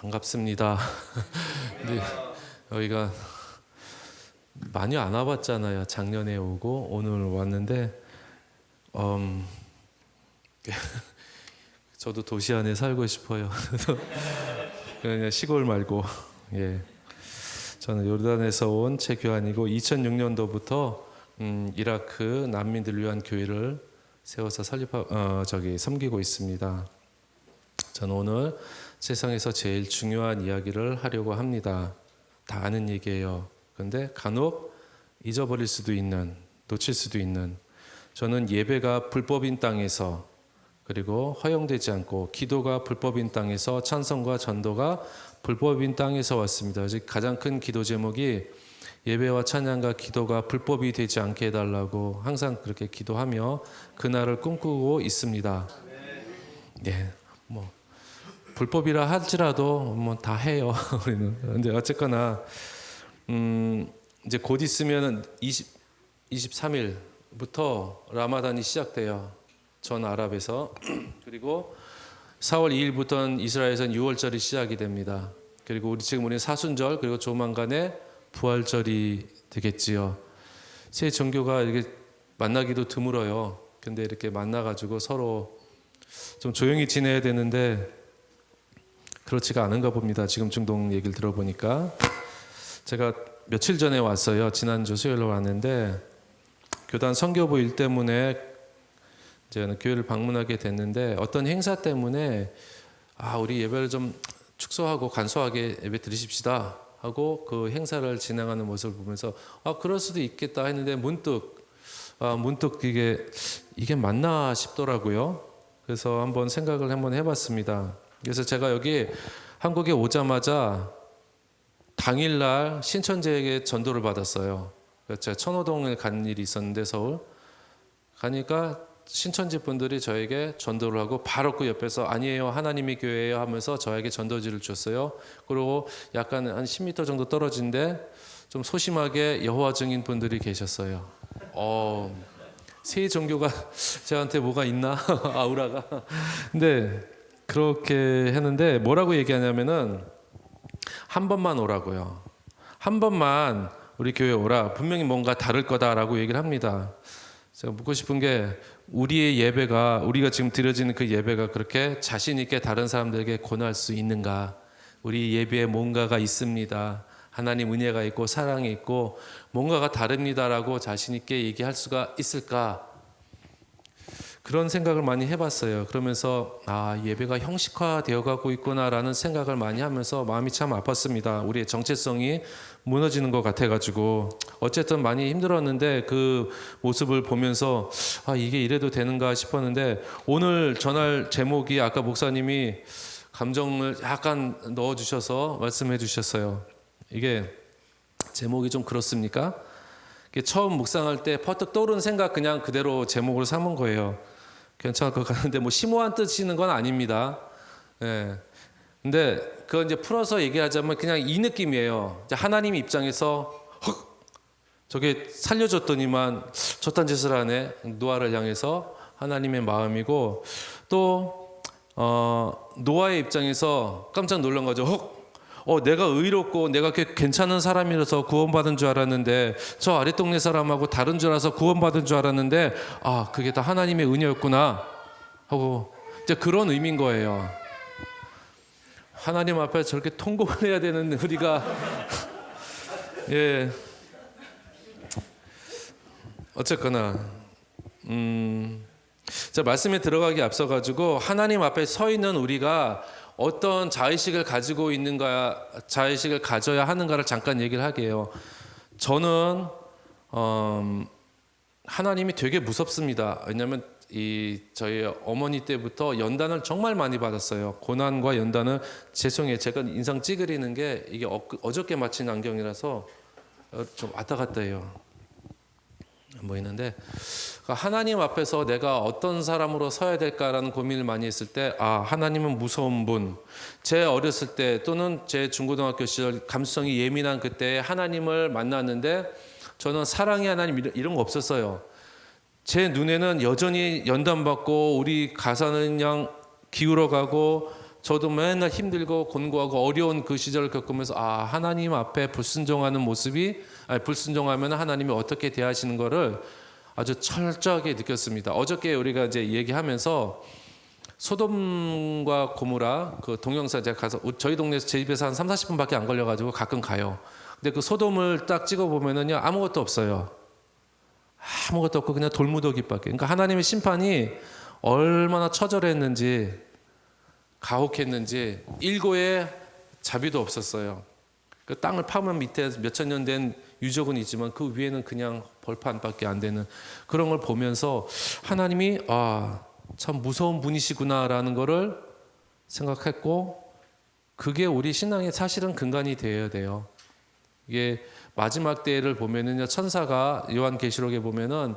반갑습니다. 근데 여기가 많이 안 와봤잖아요. 작년에 오고 오늘 왔는데 저도 도시 안에 살고 싶어요. 그냥 시골 말고. 예. 저는 요르단에서 온 최교환이고 2006년도부터 이라크 난민들을 위한 교회를 세워서 섬기고 있습니다. 저는 오늘 세상에서 제일 중요한 이야기를 하려고 합니다. 다 아는 얘기예요. 그런데 간혹 잊어버릴 수도 있는, 놓칠 수도 있는, 저는 예배가 불법인 땅에서, 그리고 허용되지 않고 기도가 불법인 땅에서, 찬송과 전도가 불법인 땅에서 왔습니다. 즉 가장 큰 기도 제목이 예배와 찬양과 기도가 불법이 되지 않게 해달라고 항상 그렇게 기도하며 그날을 꿈꾸고 있습니다. 네, 뭐 불법이라 할지라도 뭐 다 해요. 우리는. 근데 어쨌거나 이제 곧 있으면 23일부터 라마단이 시작돼요. 전 아랍에서. 그리고 4월 2일부터는 이스라엘에서는 6월절이 시작이 됩니다. 그리고 우리는 사순절, 그리고 조만간에 부활절이 되겠지요. 새 종교가 이렇게 만나기도 드물어요. 근데 이렇게 만나가지고 서로 좀 조용히 지내야 되는데 그렇지가 않은가 봅니다. 지금 중동 얘기를 들어보니까. 제가 며칠 전에 왔어요. 지난주 수요일로 왔는데 교단 선교부 일 때문에 저는 교회를 방문하게 됐는데 어떤 행사 때문에 우리 예배를 좀 축소하고 간소하게 예배 드리십시다 하고 그 행사를 진행하는 모습을 보면서 그럴 수도 있겠다 했는데 문득 이게 맞나 싶더라고요. 그래서 한번 생각을 해봤습니다. 그래서 제가 여기 한국에 오자마자 당일날 신천지에게 전도를 받았어요. 제가 천호동에 간 일이 있었는데 서울 가니까 신천지 분들이 저에게 전도를 하고 바로 그 옆에서 아니에요, 하나님의 교회예요 하면서 저에게 전도지를 줬어요. 그리고 약간 한 10m 정도 떨어진데 좀 소심하게 여호와 증인 분들이 계셨어요. 새 종교가 저한테 뭐가 있나 아우라가. 근데 그렇게 했는데 뭐라고 얘기하냐면은 한 번만 오라고요. 한 번만 우리 교회 오라. 분명히 뭔가 다를 거다라고 얘기를 합니다. 제가 묻고 싶은 게 우리의 예배가, 우리가 지금 드려지는 그 예배가 그렇게 자신 있게 다른 사람들에게 권할 수 있는가? 우리 예배에 뭔가가 있습니다. 하나님 은혜가 있고 사랑이 있고 뭔가가 다릅니다라고 자신 있게 얘기할 수가 있을까? 그런 생각을 많이 해봤어요. 그러면서 예배가 형식화되어 가고 있구나라는 생각을 많이 하면서 마음이 참 아팠습니다. 우리의 정체성이 무너지는 것 같아가지고 어쨌든 많이 힘들었는데 그 모습을 보면서 이게 이래도 되는가 싶었는데 오늘 전할 제목이 아까 목사님이 감정을 약간 넣어주셔서 말씀해 주셨어요. 이게 제목이 좀 그렇습니까? 처음 묵상할 때 퍼뜩 떠오른 생각 그냥 그대로 제목을 삼은 거예요. 괜찮을 것 같은데 뭐 심오한 뜻이는 건 아닙니다. 예. 근데 그거 이제 풀어서 얘기하자면 그냥 이 느낌이에요. 하나님 입장에서 저게 살려줬더니만 저딴 짓을 하네. 노아를 향해서 하나님의 마음이고 또 노아의 입장에서 깜짝 놀란 거죠. 내가 의롭고 내가 괜찮은 사람이라서 구원받은 줄 알았는데 저 아랫동네 사람하고 다른 줄 알아서 구원받은 줄 알았는데 그게 다 하나님의 은혜였구나 하고 이제 그런 의미인 거예요. 하나님 앞에 저렇게 통곡을 해야 되는 우리가 예, 어쨌거나 자, 말씀에 들어가기 앞서 가지고 하나님 앞에 서 있는 우리가 어떤 자의식을 가지고 있는가, 자의식을 가져야 하는가를 잠깐 얘기를 하게요. 저는 하나님이 되게 무섭습니다. 왜냐하면 저희 어머니 때부터 연단을 정말 많이 받았어요. 고난과 연단을 죄송해요. 제가 인상 찌그리는 게 이게 어저께 맞힌 안경이라서 좀 왔다 갔다 해요. 안 보이는데 하나님 앞에서 내가 어떤 사람으로 서야 될까라는 고민을 많이 했을 때 하나님은 무서운 분. 제 어렸을 때 또는 제 중고등학교 시절 감수성이 예민한 그때 하나님을 만났는데 저는 사랑의 하나님 이런 거 없었어요. 제 눈에는 여전히 연단받고 우리 가사는 그냥 기울어가고 저도 맨날 힘들고 곤고하고 어려운 그 시절을 겪으면서 하나님 앞에 불순종하는 모습이 불순종하면 하나님이 어떻게 대하시는 거를 아주 철저하게 느꼈습니다. 어저께 우리가 이제 얘기하면서 소돔과 고모라 그 동영상 제가 가서 저희 동네에서 제 집에서 한 30-40분밖에 안 걸려가지고 가끔 가요. 근데 그 소돔을 딱 찍어 보면은요 아무것도 없어요. 아무것도 없고 그냥 돌무더기밖에. 그러니까 하나님의 심판이 얼마나 처절했는지 가혹했는지 일고에 자비도 없었어요. 그 땅을 파면 밑에 몇천 년 된 유적은 있지만 그 위에는 그냥 벌판밖에 안 되는 그런 걸 보면서 하나님이 참 무서운 분이시구나라는 거를 생각했고, 그게 우리 신앙의 사실은 근간이 되어야 돼요. 이게 마지막 때를 보면은요, 천사가 요한계시록에 보면은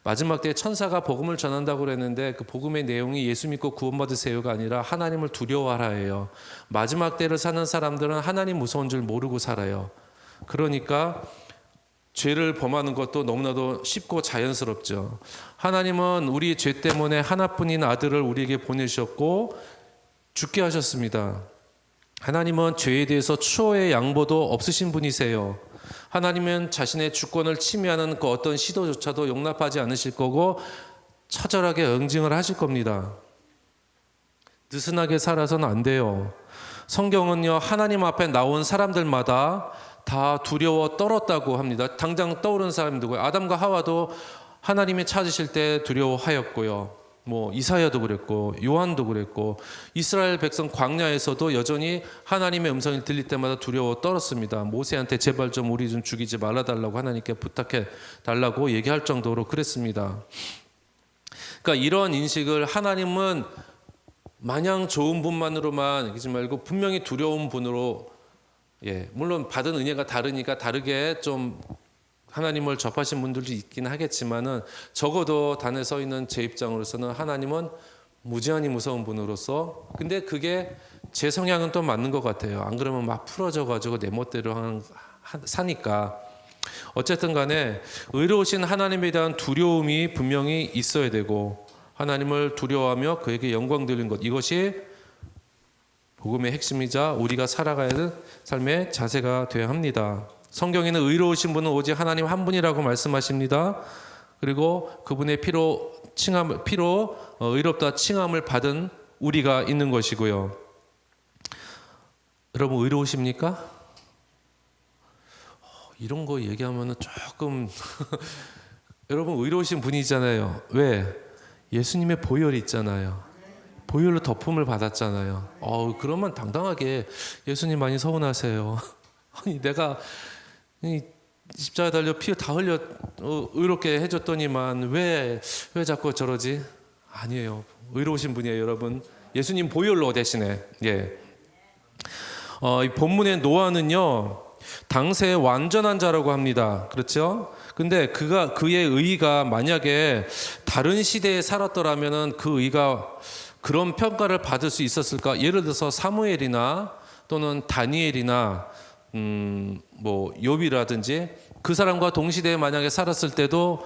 마지막 때에 천사가 복음을 전한다고 그랬는데 그 복음의 내용이 예수 믿고 구원받으세요가 아니라 하나님을 두려워하라예요. 마지막 때를 사는 사람들은 하나님 무서운 줄 모르고 살아요. 그러니까 죄를 범하는 것도 너무나도 쉽고 자연스럽죠. 하나님은 우리 죄 때문에 하나뿐인 아들을 우리에게 보내셨고 죽게 하셨습니다. 하나님은 죄에 대해서 추호의 양보도 없으신 분이세요. 하나님은 자신의 주권을 침해하는 그 어떤 시도조차도 용납하지 않으실 거고 처절하게 응징을 하실 겁니다. 느슨하게 살아서는 안 돼요. 성경은요, 하나님 앞에 나온 사람들마다 다 두려워 떨었다고 합니다. 당장 떠오르는 사람이 누구예요? 아담과 하와도 하나님이 찾으실 때 두려워하였고요. 이사야도 그랬고 요한도 그랬고 이스라엘 백성 광야에서도 여전히 하나님의 음성이 들릴 때마다 두려워 떨었습니다. 모세한테 제발 좀 우리 좀 죽이지 말아달라고 하나님께 부탁해 달라고 얘기할 정도로 그랬습니다. 그러니까 이런 인식을 하나님은 마냥 좋은 분만으로만 여기지 말고 분명히 두려운 분으로, 물론 받은 은혜가 다르니까 다르게 좀 하나님을 접하신 분들도 있긴 하겠지만은 적어도 단에 서 있는 제 입장으로서는 하나님은 무지하니 무서운 분으로서, 근데 그게 제 성향은 또 맞는 것 같아요. 안 그러면 막 풀어져 가지고 내 멋대로 사니까. 어쨌든 간에 의로우신 하나님에 대한 두려움이 분명히 있어야 되고 하나님을 두려워하며 그에게 영광 돌리는 것, 이것이 복음의 핵심이자 우리가 살아가야 할 삶의 자세가 되어야 합니다. 성경에는 의로우신 분은 오직 하나님 한 분이라고 말씀하십니다. 그리고 그분의 피로 의롭다 칭함을 받은 우리가 있는 것이고요. 여러분 의로우십니까? 이런 거 얘기하면 조금 여러분 의로우신 분이잖아요. 왜? 예수님의 보혈이 있잖아요. 보혈로 덮음을 받았잖아요. 그러면 당당하게 예수님 많이 서운하세요. 아니 내가 십자가에 달려 피 다 흘려 의롭게 해줬더니만 왜 자꾸 저러지? 아니에요. 의로우신 분이에요, 여러분. 예수님 보혈로 대신에. 이 본문의 노아는요 당시의 완전한 자라고 합니다. 그렇죠? 근데 그의 의가 만약에 다른 시대에 살았더라면은 그 의가 그런 평가를 받을 수 있었을까? 예를 들어서 사무엘이나 또는 다니엘이나 욥이라든지 그 사람과 동시대에 만약에 살았을 때도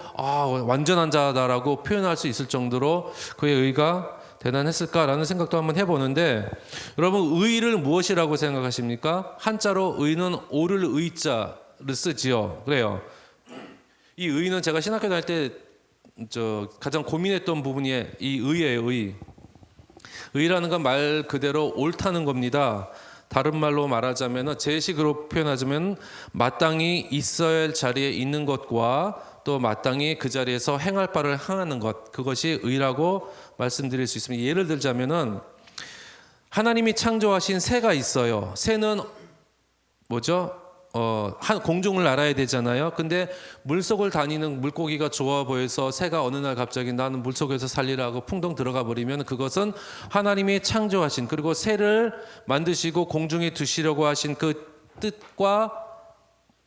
완전한 자다라고 표현할 수 있을 정도로 그의 의가 대단했을까라는 생각도 한번 해보는데, 여러분 의를 무엇이라고 생각하십니까? 한자로 의는 오를 의자를 쓰지요. 그래요. 이 의는 제가 신학교 다닐 때 가장 고민했던 부분이 이 의예요. 의라는 건 말 그대로 옳다는 겁니다. 다른 말로 말하자면, 제 식으로 표현하자면 마땅히 있어야 할 자리에 있는 것과 또 마땅히 그 자리에서 행할 바를 행하는 것, 그것이 의라고 말씀드릴 수 있습니다. 예를 들자면은 하나님이 창조하신 새가 있어요. 새는 뭐죠? 공중을 날아야 되잖아요. 근데 물속을 다니는 물고기가 좋아 보여서 새가 어느 날 갑자기 나는 물속에서 살리라고 풍덩 들어가 버리면 그것은 하나님이 창조하신, 그리고 새를 만드시고 공중에 두시려고 하신 그 뜻과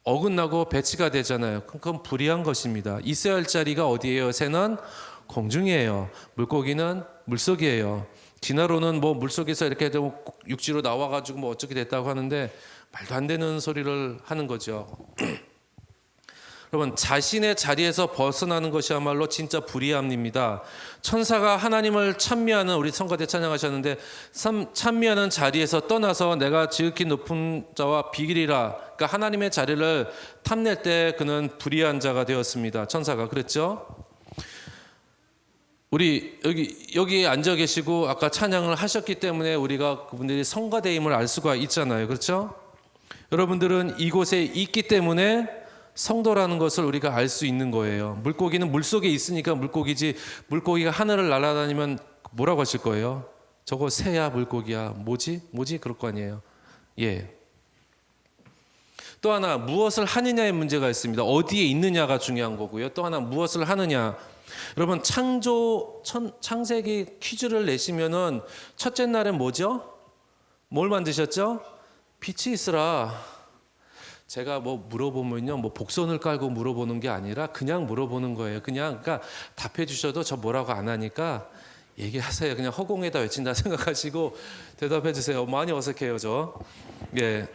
어긋나고 배치가 되잖아요. 그건 불의한 것입니다. 있어야 할 자리가 어디예요? 새는 공중이에요. 물고기는 물속이에요. 진화로는 물속에서 이렇게 좀 육지로 나와가지고 어떻게 됐다고 하는데 말도 안 되는 소리를 하는 거죠. 여러분, 자신의 자리에서 벗어나는 것이야말로 진짜 불의함입니다. 천사가 하나님을 찬미하는, 우리 성가대 찬양하셨는데, 찬미하는 자리에서 떠나서 내가 지극히 높은 자와 비길이라, 그러니까 하나님의 자리를 탐낼 때 그는 불의한 자가 되었습니다. 천사가 그랬죠. 우리 여기 앉아 계시고 아까 찬양을 하셨기 때문에 우리가 그분들이 성가대임을 알 수가 있잖아요. 그렇죠? 여러분들은 이곳에 있기 때문에 성도라는 것을 우리가 알 수 있는 거예요. 물고기는 물속에 있으니까 물고기지, 물고기가 하늘을 날아다니면 뭐라고 하실 거예요? 저거 새야 물고기야, 뭐지 그럴 거 아니에요. 예. 또 하나, 무엇을 하느냐의 문제가 있습니다. 어디에 있느냐가 중요한 거고요. 또 하나, 무엇을 하느냐. 여러분, 창세기 퀴즈를 내시면은 첫째 날엔 뭐죠? 뭘 만드셨죠? 빛이 있으라. 제가 뭐 물어보면요, 뭐 복선을 깔고 물어보는 게 아니라 그냥 물어보는 거예요. 그러니까 답해 주셔도 저 뭐라고 안 하니까 얘기하세요. 그냥 허공에다 외친다 생각하시고 대답해 주세요. 많이 어색해요, 저. 예.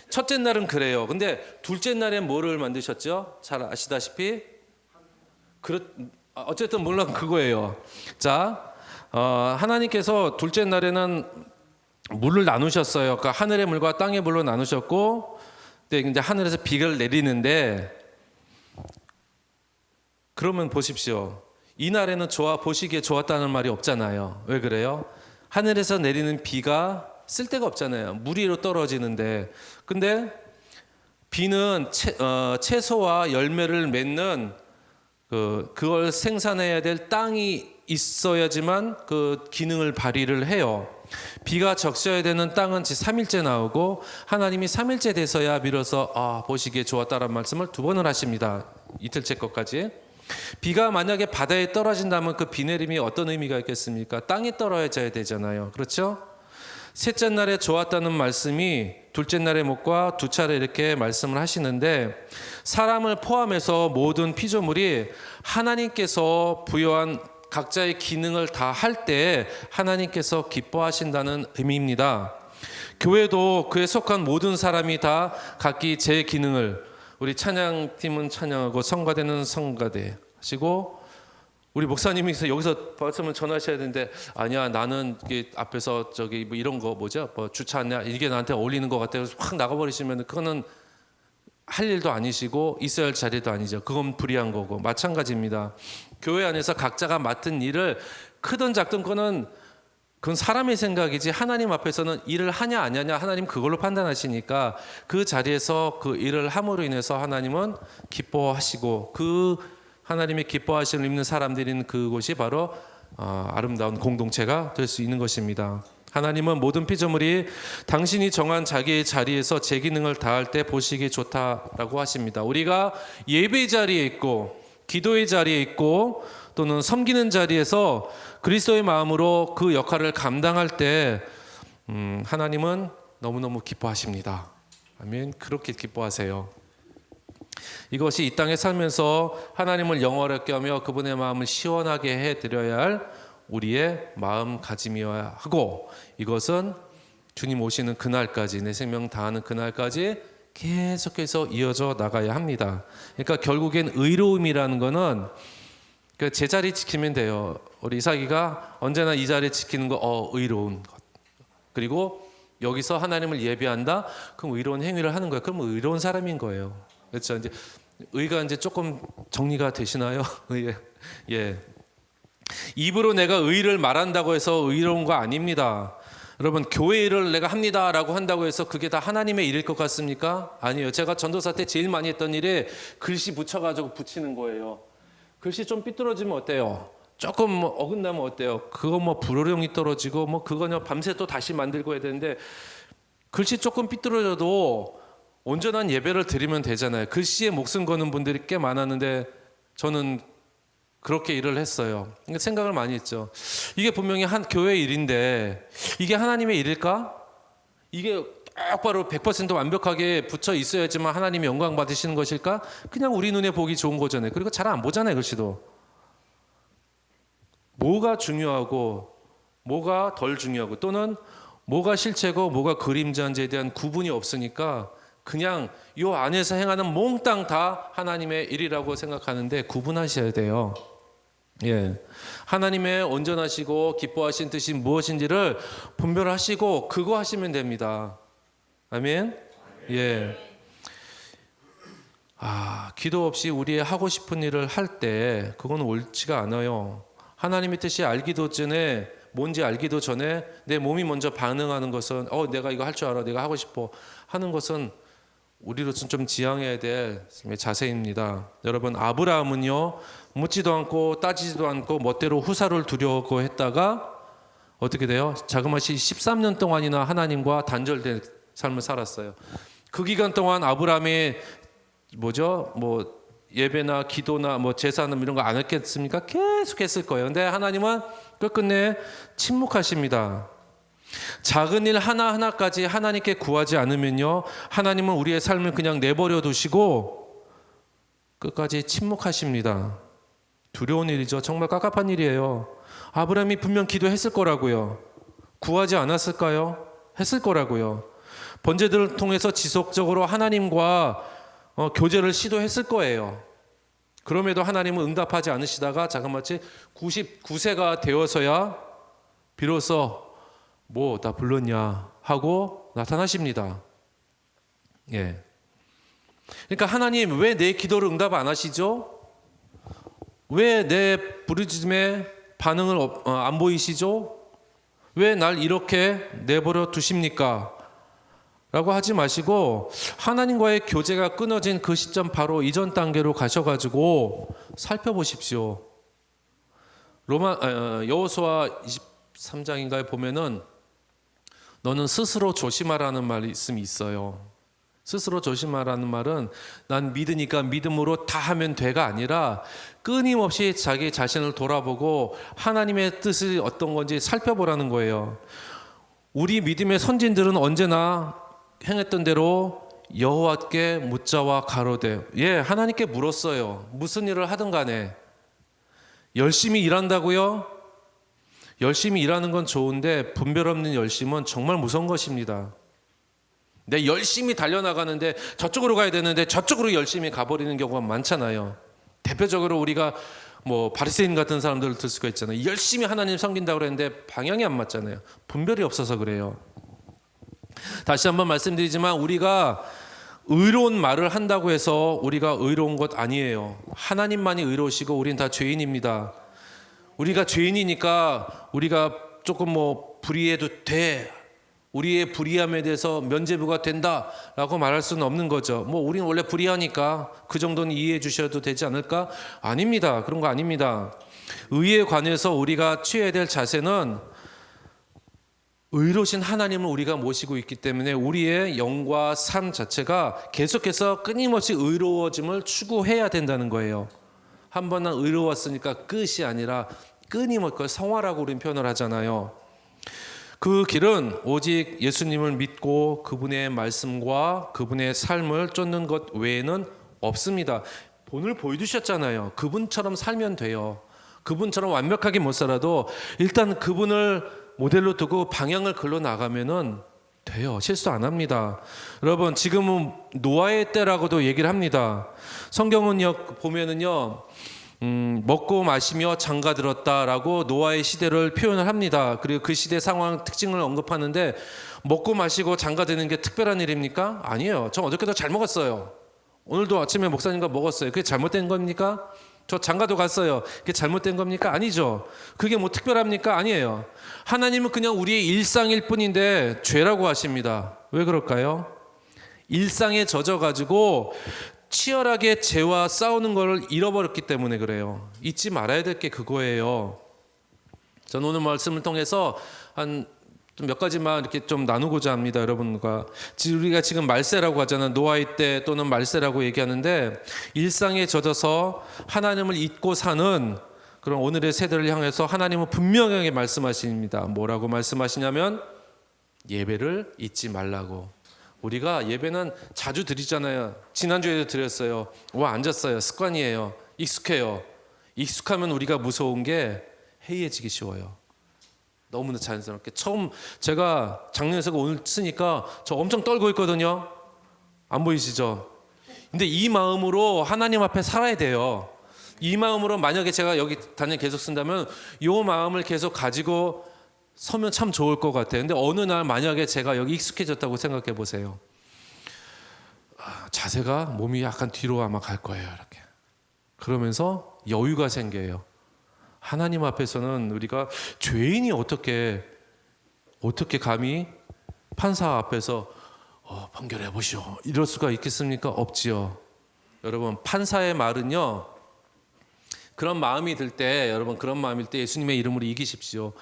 첫째 날은 그래요. 근데 둘째 날엔 뭐를 만드셨죠? 잘 아시다시피 어쨌든 물론 그거예요. 자, 하나님께서 둘째 날에는 물을 나누셨어요. 그러니까 하늘의 물과 땅의 물로 나누셨고, 이제 하늘에서 비를 내리는데, 그러면 보십시오. 이날에는 보시기에 좋았다는 말이 없잖아요. 왜 그래요? 하늘에서 내리는 비가 쓸데가 없잖아요. 물 위로 떨어지는데. 근데 비는 채소와 열매를 맺는 그걸 생산해야 될 땅이 있어야지만 그 기능을 발휘를 해요. 비가 적셔야 되는 땅은 3일째 나오고 하나님이 3일째 돼서야 비로소 보시기에 좋았다라는 말씀을 2번을 하십니다. 이틀째 것까지. 비가 만약에 바다에 떨어진다면 그 비 내림이 어떤 의미가 있겠습니까? 땅에 떨어져야 되잖아요. 그렇죠? 셋째 날에 좋았다는 말씀이 둘째 날의 못과 두 차례 이렇게 말씀을 하시는데, 사람을 포함해서 모든 피조물이 하나님께서 부여한 각자의 기능을 다 할 때 하나님께서 기뻐하신다는 의미입니다. 교회도 그에 속한 모든 사람이 다 각기 제 기능을, 우리 찬양팀은 찬양하고 성가대는 성가대 하시고, 우리 목사님이 여기서 말씀을 전하셔야 되는데, 아니야 나는 이게 앞에서 저기 뭐 이런 거 뭐죠? 뭐 주차하냐 이게 나한테 어울리는 것 같아요. 확 나가버리시면 그거는 할 일도 아니시고 있어야 할 자리도 아니죠. 그건 불의한 거고 마찬가지입니다. 교회 안에서 각자가 맡은 일을 크든 작든 그건 사람의 생각이지, 하나님 앞에서는 일을 하냐 안 하냐 하나님 그걸로 판단하시니까 그 자리에서 그 일을 함으로 인해서 하나님은 기뻐하시고, 그 하나님의 기뻐하심을 입는 사람들이 있는 그곳이 바로 아름다운 공동체가 될 수 있는 것입니다. 하나님은 모든 피조물이 당신이 정한 자기의 자리에서 제 기능을 다할 때 보시기 좋다라고 하십니다. 우리가 예배의 자리에 있고 기도의 자리에 있고 또는 섬기는 자리에서 그리스도의 마음으로 그 역할을 감당할 때 하나님은 너무너무 기뻐하십니다. 아멘. 그렇게 기뻐하세요. 이것이 이 땅에 살면서 하나님을 영원하게 하며 그분의 마음을 시원하게 해드려야 할 우리의 마음가짐이어야 하고, 이것은 주님 오시는 그날까지, 내 생명 다하는 그날까지 계속해서 이어져 나가야 합니다. 그러니까 결국엔 의로움이라는 거는 제자리 지키면 돼요. 우리 이삭이가 언제나 이 자리 지키는 거 의로운 것. 그리고 여기서 하나님을 예배한다? 그럼 의로운 행위를 하는 거예요. 그럼 의로운 사람인 거예요. 그렇죠? 이제 의가 이제 조금 정리가 되시나요? 예. 입으로 내가 의를 말한다고 해서 의로운 거 아닙니다. 여러분, 교회 일을 내가 합니다라고 한다고 해서 그게 다 하나님의 일일 것 같습니까? 아니에요. 제가 전도사 때 제일 많이 했던 일이 글씨 붙여가지고 붙이는 거예요. 글씨 좀 삐뚤어지면 어때요? 조금 어긋나면 어때요? 그거 불호령이 떨어지고 그거는 밤새 또 다시 만들고 해야 되는데, 글씨 조금 삐뚤어져도 온전한 예배를 드리면 되잖아요. 글씨에 목숨 거는 분들이 꽤 많았는데 저는 그렇게 일을 했어요. 생각을 많이 했죠. 이게 분명히 한 교회 일인데 이게 하나님의 일일까? 이게 똑바로 100% 완벽하게 붙여 있어야지만 하나님이 영광 받으시는 것일까? 그냥 우리 눈에 보기 좋은 거잖아요. 그리고 잘 안 보잖아요, 글씨도. 뭐가 중요하고 뭐가 덜 중요하고 또는 뭐가 실체고 뭐가 그림자인지에 대한 구분이 없으니까 그냥 요 안에서 행하는 몽땅 다 하나님의 일이라고 생각하는데 구분하셔야 돼요. 예. 하나님의 온전하시고 기뻐하신 뜻이 무엇인지를 분별하시고 그거 하시면 됩니다. 아멘. 예. 기도 없이 우리의 하고 싶은 일을 할 때 그건 옳지가 않아요. 하나님의 뜻이 알기도 전에, 뭔지 알기도 전에 내 몸이 먼저 반응하는 것은 내가 이거 할 줄 알아, 내가 하고 싶어 하는 것은 우리로서는 좀 지양해야 될 자세입니다. 여러분, 아브라함은요, 묻지도 않고 따지지도 않고 멋대로 후사를 두려고 했다가 어떻게 돼요? 자그마치 13년 동안이나 하나님과 단절된 삶을 살았어요. 그 기간 동안 아브라함이 예배나 기도나 제사나 이런 거 안 했겠습니까? 계속 했을 거예요. 근데 하나님은 끝끝내 침묵하십니다. 작은 일 하나하나까지 하나님께 구하지 않으면요, 하나님은 우리의 삶을 그냥 내버려 두시고 끝까지 침묵하십니다. 두려운 일이죠. 정말 깝깝한 일이에요. 아브라함이 분명 기도했을 거라고요. 구하지 않았을까요? 했을 거라고요. 번제들을 통해서 지속적으로 하나님과 교제를 시도했을 거예요. 그럼에도 하나님은 응답하지 않으시다가 자그마치 99세가 되어서야 비로소 나 불렀냐 하고 나타나십니다. 예. 그러니까 하나님 왜 내 기도를 응답 안 하시죠? 왜 내 부르짖음에 반응을 안 보이시죠? 왜 날 이렇게 내버려 두십니까? 라고 하지 마시고 하나님과의 교제가 끊어진 그 시점 바로 이전 단계로 가셔가지고 살펴보십시오. 여호수아 23장인가에 보면은 너는 스스로 조심하라는 말씀이 있어요. 스스로 조심하라는 말은 난 믿으니까 믿음으로 다 하면 돼가 아니라 끊임없이 자기 자신을 돌아보고 하나님의 뜻이 어떤 건지 살펴보라는 거예요. 우리 믿음의 선진들은 언제나 행했던 대로 여호와께 묻자와 가로되, 하나님께 물었어요. 무슨 일을 하든 간에. 열심히 일한다고요? 열심히 일하는 건 좋은데 분별 없는 열심은 정말 무서운 것입니다. 내 열심히 달려나가는데 저쪽으로 가야 되는데 저쪽으로 열심히 가버리는 경우가 많잖아요. 대표적으로 우리가 바리새인 같은 사람들을 들 수가 있잖아요. 열심히 하나님 섬긴다고 그랬는데 방향이 안 맞잖아요. 분별이 없어서 그래요. 다시 한번 말씀드리지만 우리가 의로운 말을 한다고 해서 우리가 의로운 것 아니에요. 하나님만이 의로우시고 우린 다 죄인입니다. 우리가 죄인이니까 우리가 조금 불의해도 돼, 우리의 불의함에 대해서 면죄부가 된다라고 말할 수는 없는 거죠. 우리는 원래 불의하니까 그 정도는 이해해 주셔도 되지 않을까? 아닙니다. 그런 거 아닙니다. 의에 관해서 우리가 취해야 될 자세는 의로우신 하나님을 우리가 모시고 있기 때문에 우리의 영과 삶 자체가 계속해서 끊임없이 의로워짐을 추구해야 된다는 거예요. 한 번은 의로웠으니까 끝이 아니라 끊임없이 성화라고 우리는 표현을 하잖아요. 그 길은 오직 예수님을 믿고 그분의 말씀과 그분의 삶을 쫓는 것 외에는 없습니다. 본을 보여주셨잖아요. 그분처럼 살면 돼요. 그분처럼 완벽하게 못 살아도 일단 그분을 모델로 두고 방향을 걸러 나가면은 돼요. 실수 안 합니다. 여러분, 지금은 노아의 때라고도 얘기를 합니다. 성경은요 보면은요 먹고 마시며 장가들었다라고 노아의 시대를 표현을 합니다. 그리고 그 시대 상황 특징을 언급하는데 먹고 마시고 장가드는 게 특별한 일입니까? 아니에요. 저 어저께도 잘 먹었어요. 오늘도 아침에 목사님과 먹었어요. 그게 잘못된 겁니까? 저 장가도 갔어요. 그게 잘못된 겁니까? 아니죠. 그게 특별합니까? 아니에요. 하나님은 그냥 우리의 일상일 뿐인데 죄라고 하십니다. 왜 그럴까요? 일상에 젖어가지고 치열하게 죄와 싸우는 걸 잃어버렸기 때문에 그래요. 잊지 말아야 될 게 그거예요. 저는 오늘 말씀을 통해서 몇 가지만 이렇게 좀 나누고자 합니다. 여러분과 우리가 지금 말세라고 하잖아요. 노아의 때 또는 말세라고 얘기하는데 일상에 젖어서 하나님을 잊고 사는 그런 오늘의 세대를 향해서 하나님은 분명하게 말씀하십니다. 뭐라고 말씀하시냐면 예배를 잊지 말라고. 우리가 예배는 자주 드리잖아요. 지난주에도 드렸어요. 앉았어요. 습관이에요. 익숙해요. 익숙하면 우리가 무서운 게 해이해지기 쉬워요. 너무나 자연스럽게. 처음 제가 작년에서 오늘 쓰니까 저 엄청 떨고 있거든요. 안 보이시죠? 근데 이 마음으로 하나님 앞에 살아야 돼요. 이 마음으로 만약에 제가 여기 단연 계속 쓴다면 이 마음을 계속 가지고 서면 참 좋을 것 같아요. 근데 어느 날 만약에 제가 여기 익숙해졌다고 생각해 보세요. 자세가 몸이 약간 뒤로 아마 갈 거예요. 이렇게. 그러면서 여유가 생겨요. 하나님 앞에서는 우리가 죄인이 어떻게 감히 판사 앞에서 판결해 보시오 이럴 수가 있겠습니까? 없지요. 여러분, 판사의 말은요, 그런 마음이 들 때, 여러분 그런 마음일 때 예수님의 이름으로 이기십시오.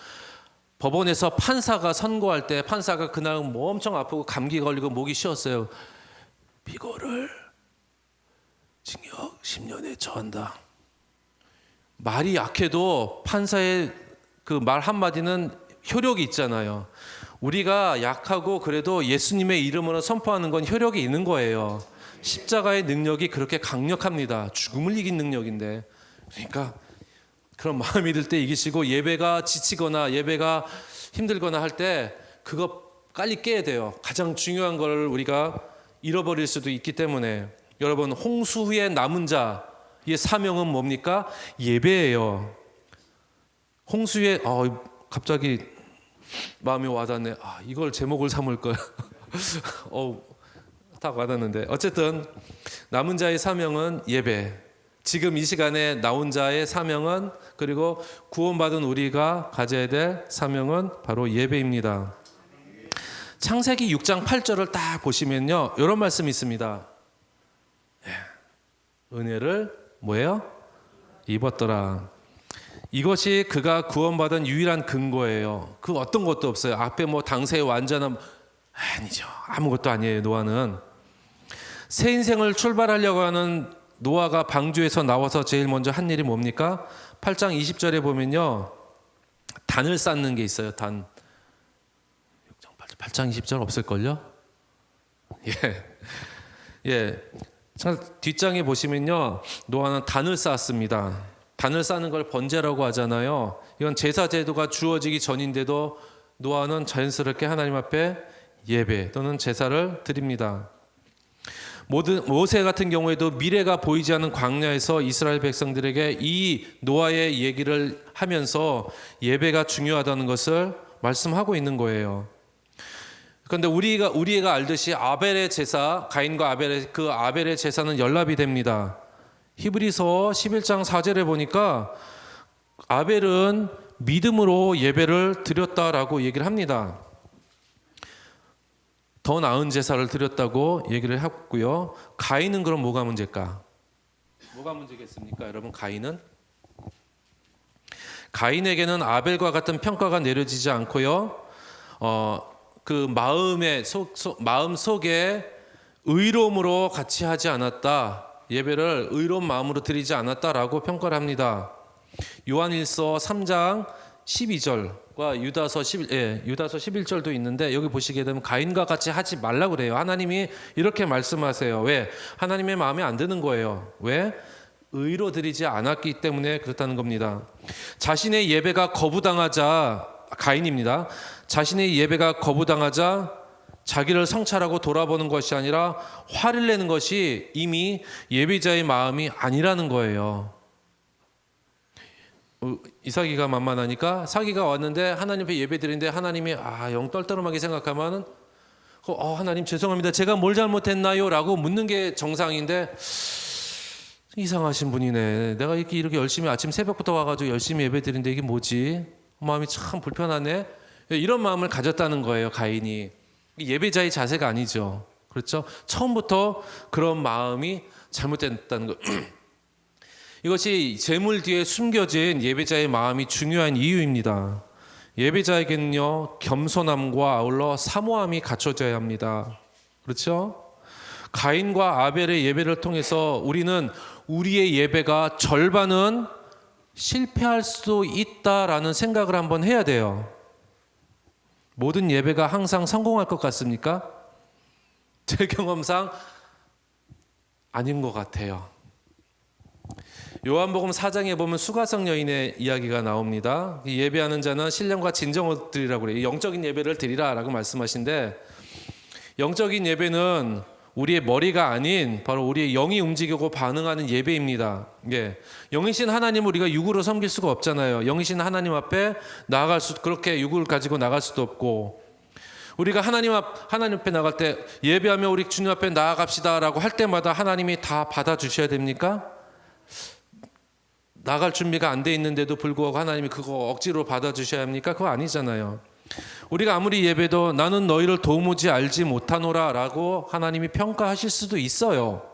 법원에서 판사가 선고할 때 판사가 그날 뭐 엄청 아프고 감기 걸리고 목이 쉬었어요. 피고를 징역 10년에 처한다. 말이 약해도 판사의 그 말 한마디는 효력이 있잖아요. 우리가 약하고 그래도 예수님의 이름으로 선포하는 건 효력이 있는 거예요. 십자가의 능력이 그렇게 강력합니다. 죽음을 이긴 능력인데. 그러니까 그런 마음이 들 때 이기시고, 예배가 지치거나 예배가 힘들거나 할 때 그거 빨리 깨야 돼요. 가장 중요한 걸 우리가 잃어버릴 수도 있기 때문에. 여러분, 홍수 후에 남은 자의 사명은 뭡니까? 예배예요. 홍수에 갑자기 마음이 와닿네. 이걸 제목을 삼을 걸. 딱 와닿는데. 어쨌든 남은 자의 사명은 예배. 지금 이 시간에 나온 자의 사명은, 그리고 구원받은 우리가 가져야 될 사명은 바로 예배입니다. 창세기 6장 8절을 딱 보시면요, 이런 말씀이 있습니다. 은혜를 뭐예요? 입었더라. 이것이 그가 구원받은 유일한 근거예요. 그 어떤 것도 없어요. 앞에 뭐 당세의 완전함 아니죠. 아무것도 아니에요. 노아는 새 인생을 출발하려고 하는 노아가 방주에서 나와서 제일 먼저 한 일이 뭡니까? 8장 20절에 보면요, 단을 쌓는 게 있어요. 단. 8장 20절 없을걸요? 예. 뒷장에 보시면요, 노아는 단을 쌓았습니다. 단을 쌓는 걸 번제라고 하잖아요. 이건 제사 제도가 주어지기 전인데도 노아는 자연스럽게 하나님 앞에 예배 또는 제사를 드립니다. 모세 같은 경우에도 미래가 보이지 않는 광야에서 이스라엘 백성들에게 이 노아의 얘기를 하면서 예배가 중요하다는 것을 말씀하고 있는 거예요. 그런데 우리가 알듯이 아벨의 제사, 가인과 아벨의 제사는 연합이 됩니다. 히브리서 11장 4절에 보니까 아벨은 믿음으로 예배를 드렸다라고 얘기를 합니다. 더 나은 제사를 드렸다고 얘기를 했고요. 가인은 그럼 뭐가 문제일까? 뭐가 문제겠습니까? 여러분, 가인에게는 아벨과 같은 평가가 내려지지 않고요. 그 마음 속에 의로움으로 같이 하지 않았다. 예배를 의로운 마음으로 드리지 않았다라고 평가를 합니다. 요한일서 3장 12절과 유다서 11절도 있는데, 여기 보시게 되면 가인과 같이 하지 말라고 그래요. 하나님이 이렇게 말씀하세요. 왜? 하나님의 마음에 안 드는 거예요. 왜? 의로 드리지 않았기 때문에 그렇다는 겁니다. 자신의 예배가 거부당하자, 가인입니다. 자신의 예배가 거부당하자 자기를 성찰하고 돌아보는 것이 아니라 화를 내는 것이 이미 예배자의 마음이 아니라는 거예요. 이삭이가 만만하니까 사기가 왔는데 하나님 앞에 예배 드리는데 하나님이 영 떨떠름하게 생각하면 하나님 죄송합니다. 제가 뭘 잘못했나요? 라고 묻는 게 정상인데, 이상하신 분이네. 내가 이렇게 열심히 아침 새벽부터 와가지고 열심히 예배 드리는데 이게 뭐지? 마음이 참 불편하네. 이런 마음을 가졌다는 거예요, 가인이. 예배자의 자세가 아니죠. 그렇죠? 처음부터 그런 마음이 잘못됐다는 거. 이것이 재물 뒤에 숨겨진 예배자의 마음이 중요한 이유입니다. 예배자에게는요, 겸손함과 아울러 사모함이 갖춰져야 합니다. 그렇죠? 가인과 아벨의 예배를 통해서 우리는 우리의 예배가 절반은 실패할 수도 있다라는 생각을 한번 해야 돼요. 모든 예배가 항상 성공할 것 같습니까? 제 경험상 아닌 것 같아요. 요한복음 4장에 보면 수가성 여인의 이야기가 나옵니다. 예배하는 자는 신령과 진정을 드리라고 그래요. 영적인 예배를 드리라라고 말씀하신데, 영적인 예배는 우리의 머리가 아닌 바로 우리의 영이 움직이고 반응하는 예배입니다. 예. 영이신 하나님을 우리가 육으로 섬길 수가 없잖아요. 영이신 하나님 앞에 나아갈 수, 그렇게 육을 가지고 나갈 수도 없고, 우리가 하나님 앞에 나갈 때 예배하며 우리 주님 앞에 나아갑시다라고 할 때마다 하나님이 다 받아주셔야 됩니까? 나갈 준비가 안 돼 있는데도 불구하고 하나님이 그거 억지로 받아주셔야 합니까? 그거 아니잖아요. 우리가 아무리 예배도 나는 너희를 도무지 알지 못하노라 라고 하나님이 평가하실 수도 있어요.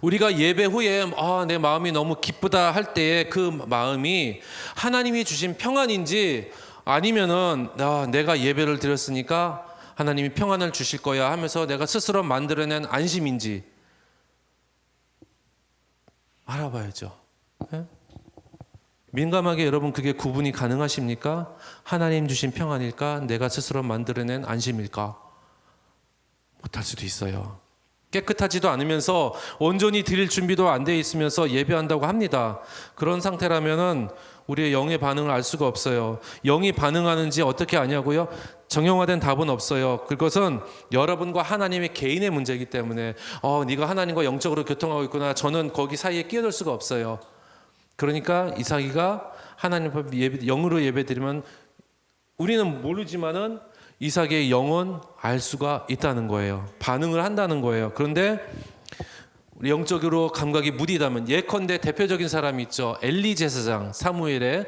우리가 예배 후에 내 마음이 너무 기쁘다 할 때에 그 마음이 하나님이 주신 평안인지, 아니면은 내가 예배를 드렸으니까 하나님이 평안을 주실 거야 하면서 내가 스스로 만들어낸 안심인지 알아봐야죠. 네? 민감하게 여러분, 그게 구분이 가능하십니까? 하나님 주신 평안일까? 내가 스스로 만들어낸 안심일까? 못할 수도 있어요. 깨끗하지도 않으면서 온전히 드릴 준비도 안 돼 있으면서 예배한다고 합니다. 그런 상태라면은 우리의 영의 반응을 알 수가 없어요. 영이 반응하는지 어떻게 아냐고요? 정형화된 답은 없어요. 그것은 여러분과 하나님의 개인의 문제이기 때문에 네가 하나님과 영적으로 교통하고 있구나, 저는 거기 사이에 끼어들 수가 없어요. 그러니까 이삭이가 하나님 앞에 영으로 예배드리면 우리는 모르지만은 이삭의 영은 알 수가 있다는 거예요. 반응을 한다는 거예요. 그런데 우리 영적으로 감각이 무디다면, 예컨대 대표적인 사람이 있죠. 엘리 제사장, 사무엘의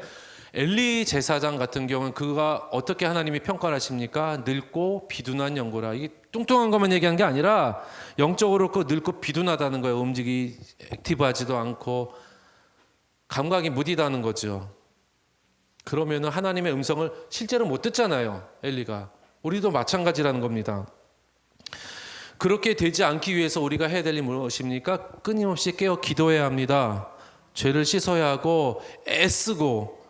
엘리 제사장 같은 경우는 그가 어떻게 하나님이 평가를 하십니까? 늙고 비둔한 영고라. 이게 뚱뚱한 것만 얘기한 게 아니라 영적으로 그 늙고 비둔하다는 거예요. 움직이 액티브하지도 않고 감각이 무디다는 거죠. 그러면은 하나님의 음성을 실제로 못 듣잖아요. 엘리가. 우리도 마찬가지라는 겁니다. 그렇게 되지 않기 위해서 우리가 해야 될 일이 무엇입니까? 끊임없이 깨어 기도해야 합니다. 죄를 씻어야 하고 애쓰고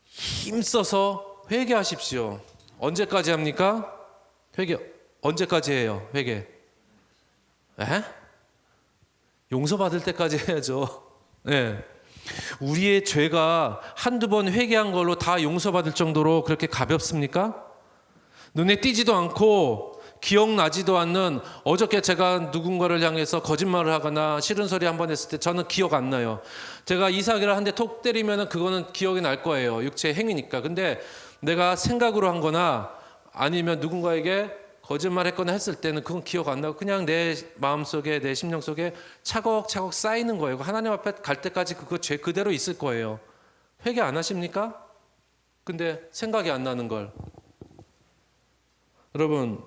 힘써서 회개하십시오. 언제까지 합니까? 회개 언제까지 해요? 회개. 용서받을 때까지 해야죠. 네. 우리의 죄가 한두 번 회개한 걸로 다 용서받을 정도로 그렇게 가볍습니까? 눈에 띄지도 않고 기억나지도 않는, 어저께 제가 누군가를 향해서 거짓말을 하거나 싫은 소리 한번 했을 때 저는 기억 안 나요. 제가 이삭이를 한 대 톡 때리면 그거는 기억이 날 거예요. 육체의 행위니까. 근데 내가 생각으로 한 거나 아니면 누군가에게 거짓말 했거나 했을 때는 그건 기억 안 나고 그냥 내 마음속에, 내 심령 속에 차곡차곡 쌓이는 거예요. 하나님 앞에 갈 때까지 그거 죄 그대로 있을 거예요. 회개 안 하십니까? 근데 생각이 안 나는 걸. 여러분,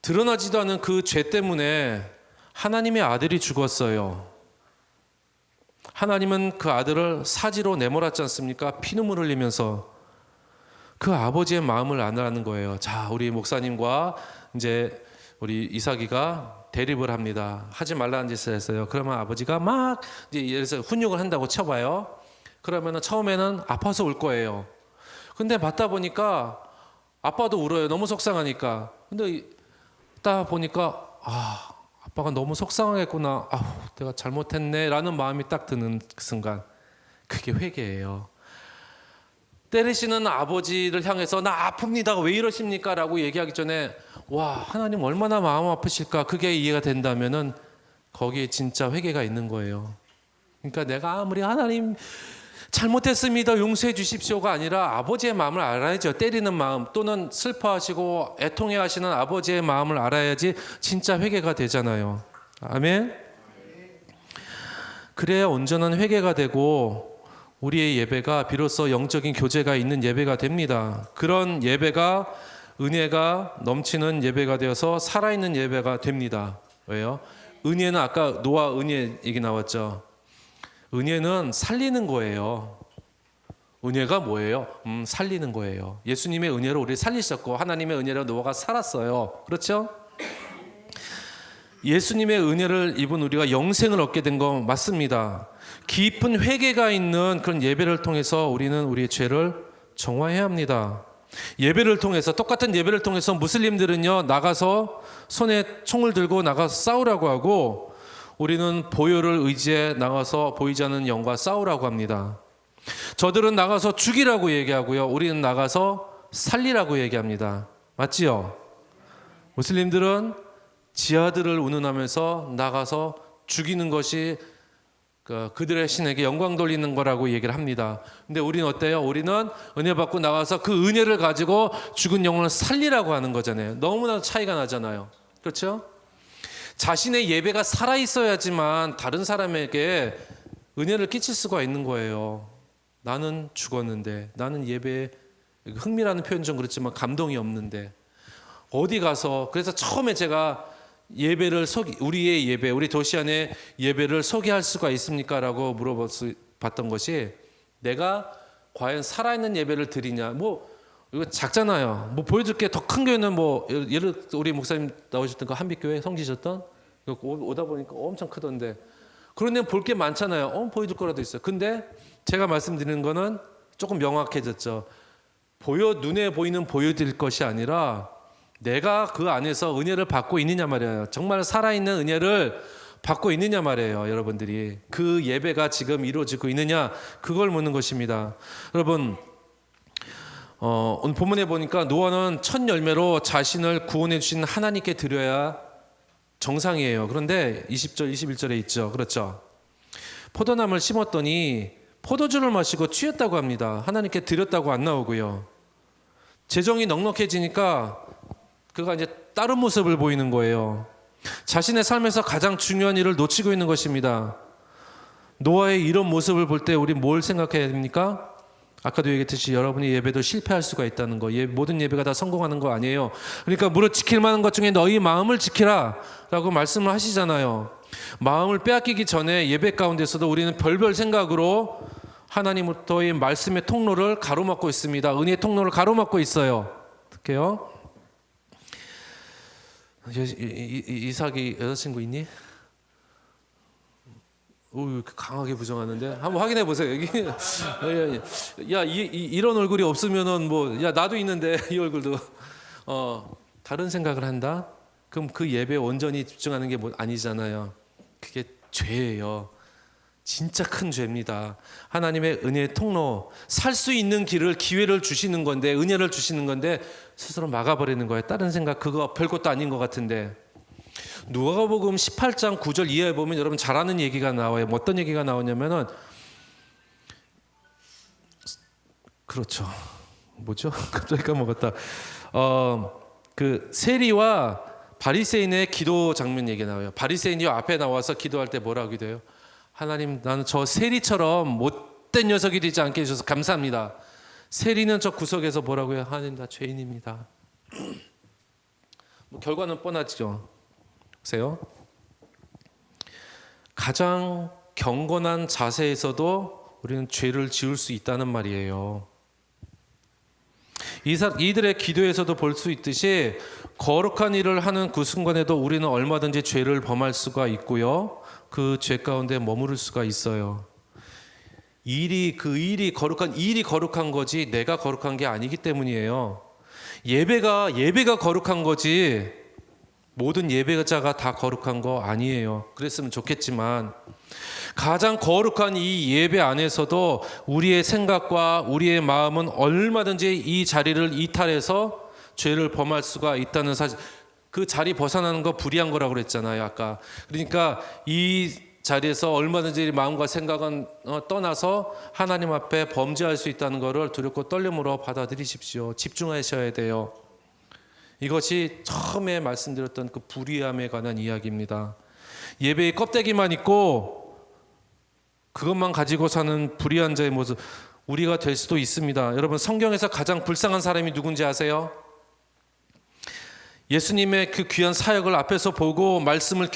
드러나지도 않은 그 죄 때문에 하나님의 아들이 죽었어요. 하나님은 그 아들을 사지로 내몰았지 않습니까? 피눈물 흘리면서. 그 아버지의 마음을 아는 거예요. 자, 우리 목사님과 이제 우리 이삭이가 대립을 합니다. 하지 말라는 짓을 했어요. 그러면 아버지가 막 이제 예를 들어서 훈육을 한다고 쳐봐요. 그러면은 처음에는 아파서 울 거예요. 근데 맞다 보니까 아빠도 울어요. 너무 속상하니까. 근데 딱 보니까 아빠가 너무 속상하겠구나. 내가 잘못했네라는 마음이 딱 드는 그 순간, 그게 회개예요. 때리시는 아버지를 향해서 나 아픕니다. 왜 이러십니까? 라고 얘기하기 전에 하나님 얼마나 마음 아프실까? 그게 이해가 된다면은 거기에 진짜 회개가 있는 거예요. 그러니까 내가 아무리 하나님 잘못했습니다, 용서해 주십시오가 아니라 아버지의 마음을 알아야죠. 때리는 마음 또는 슬퍼하시고 애통해 하시는 아버지의 마음을 알아야지 진짜 회개가 되잖아요. 아멘. 그래야 온전한 회개가 되고 우리의 예배가 비로소 영적인 교제가 있는 예배가 됩니다. 그런 예배가 은혜가 넘치는 예배가 되어서 살아있는 예배가 됩니다. 왜요? 은혜는 아까 노아 은혜 얘기 나왔죠. 은혜는 살리는 거예요. 은혜가 뭐예요? 살리는 거예요. 예수님의 은혜로 우리를 살리셨고 하나님의 은혜로 노아가 살았어요. 그렇죠? 예수님의 은혜를 입은 우리가 영생을 얻게 된 거 맞습니다. 깊은 회개가 있는 그런 예배를 통해서 우리는 우리의 죄를 정화해야 합니다. 예배를 통해서, 똑같은 예배를 통해서 무슬림들은요, 나가서 손에 총을 들고 나가서 싸우라고 하고, 우리는 보혈을 의지해 나가서 보이지 않는 영과 싸우라고 합니다. 저들은 나가서 죽이라고 얘기하고요, 우리는 나가서 살리라고 얘기합니다. 맞지요? 무슬림들은 지하들을 운운하면서 나가서 죽이는 것이 그들의 신에게 영광 돌리는 거라고 얘기를 합니다. 근데 우리는 어때요? 우리는 은혜 받고 나가서 그 은혜를 가지고 죽은 영혼을 살리라고 하는 거잖아요. 너무나 차이가 나잖아요. 그렇죠? 자신의 예배가 살아있어야지만 다른 사람에게 은혜를 끼칠 수가 있는 거예요. 나는 죽었는데, 나는 예배에 흥미라는 표현 좀 그렇지만 감동이 없는데 어디 가서, 그래서 처음에 제가 예배를 우리의 예배, 우리 도시 안에 예배를 소개할 수가 있습니까? 라고 물어봤던 것이, 내가 과연 살아있는 예배를 드리냐. 뭐 이거 작잖아요. 뭐 보여줄 게 더 큰 교회는 뭐 예를 우리 목사님 나오셨던 그 한빛교회 성지셨던 오다 보니까 엄청 크던데, 그런 데는 볼 게 많잖아요. 보여줄 거라도 있어요. 근데 제가 말씀드리는 거는 조금 명확해졌죠. 눈에 보이는 보여드릴 것이 아니라 내가 그 안에서 은혜를 받고 있느냐 말이에요. 정말 살아있는 은혜를 받고 있느냐 말이에요. 여러분들이 그 예배가 지금 이루어지고 있느냐, 그걸 묻는 것입니다. 여러분, 오늘 본문에 보니까 노아는 첫 열매로 자신을 구원해 주신 하나님께 드려야 정상이에요. 그런데 20절 21절에 있죠. 그렇죠? 포도나무를 심었더니 포도주를 마시고 취했다고 합니다. 하나님께 드렸다고 안 나오고요. 재정이 넉넉해지니까 그가 이제 다른 모습을 보이는 거예요. 자신의 삶에서 가장 중요한 일을 놓치고 있는 것입니다. 노아의 이런 모습을 볼 때 우리 뭘 생각해야 됩니까? 아까도 얘기했듯이 여러분의 예배도 실패할 수가 있다는 거. 모든 예배가 다 성공하는 거 아니에요. 그러니까 무릇 지킬 만한 것 중에 너희 마음을 지키라 라고 말씀을 하시잖아요. 마음을 빼앗기기 전에 예배 가운데서도 우리는 별별 생각으로 하나님으로부터의 말씀의 통로를 가로막고 있습니다. 은혜의 통로를 가로막고 있어요. 어떡해요? 이삭이 여자친구 있니? 강하게 부정하는데 한번 확인해 보세요. 여기 이런 얼굴이 없으면은 뭐 나도 있는데 이 얼굴도 다른 생각을 한다. 그럼 그 예배에 온전히 집중하는 게 아니잖아요. 그게 죄예요. 진짜 큰 죄입니다. 하나님의 은혜의 통로, 살 수 있는 기회를 주시는 건데, 은혜를 주시는 건데 스스로 막아버리는 거예요. 다른 생각, 그거 별것도 아닌 것 같은데. 누가복음 18장 9절 이하에 보면 여러분 잘 아는 얘기가 나와요. 뭐 어떤 얘기가 나오냐면은, 그렇죠. 뭐죠? 갑자기 까먹었다. 그 세리와 바리새인의 기도 장면 얘기 나와요. 바리새인이 앞에 나와서 기도할 때 뭐라고 기도해요? 하나님, 나는 저 세리처럼 못된 녀석이 되지 않게 해주셔서 감사합니다. 세리는 저 구석에서 뭐라고 해요? 하나님, 나 죄인입니다. 뭐 결과는 뻔하죠. 보세요. 가장 경건한 자세에서도 우리는 죄를 지을 수 있다는 말이에요. 이들의 기도에서도 볼 수 있듯이 거룩한 일을 하는 그 순간에도 우리는 얼마든지 죄를 범할 수가 있고요. 그 죄 가운데 머무를 수가 있어요. 그 일이 거룩한 거지 내가 거룩한 게 아니기 때문이에요. 예배가 거룩한 거지 모든 예배자가 다 거룩한 거 아니에요. 그랬으면 좋겠지만 가장 거룩한 이 예배 안에서도 우리의 생각과 우리의 마음은 얼마든지 이 자리를 이탈해서 죄를 범할 수가 있다는 사실. 그 자리 벗어나는 거 불의한 거라고 그랬잖아요, 아까. 그러니까 이 자리에서 얼마든지 마음과 생각은 떠나서 하나님 앞에 범죄할 수 있다는 것을 두렵고 떨림으로 받아들이십시오. 집중하셔야 돼요. 이것이 처음에 말씀드렸던 그 불의함에 관한 이야기입니다. 예배의 껍데기만 있고 그것만 가지고 사는 불의한 자의 모습, 우리가 될 수도 있습니다. 여러분, 성경에서 가장 불쌍한 사람이 누군지 아세요? 예수님의 그 귀한 사역을 앞에서 보고 말씀을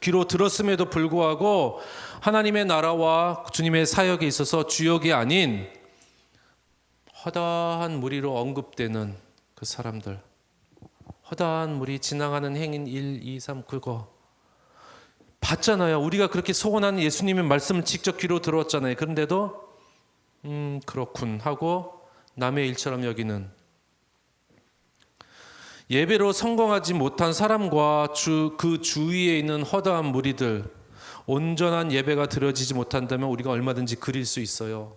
귀로 들었음에도 불구하고 하나님의 나라와 주님의 사역에 있어서 주역이 아닌 허다한 무리로 언급되는 그 사람들, 허다한 무리, 지나가는 행인 1, 2, 3 그거 봤잖아요. 우리가 그렇게 소원하는 예수님의 말씀을 직접 귀로 들었잖아요. 그런데도 그렇군 하고 남의 일처럼 여기는, 예배로 성공하지 못한 사람과 그 주위에 있는 허다한 무리들, 온전한 예배가 드려지지 못한다면 우리가 얼마든지 그릴 수 있어요.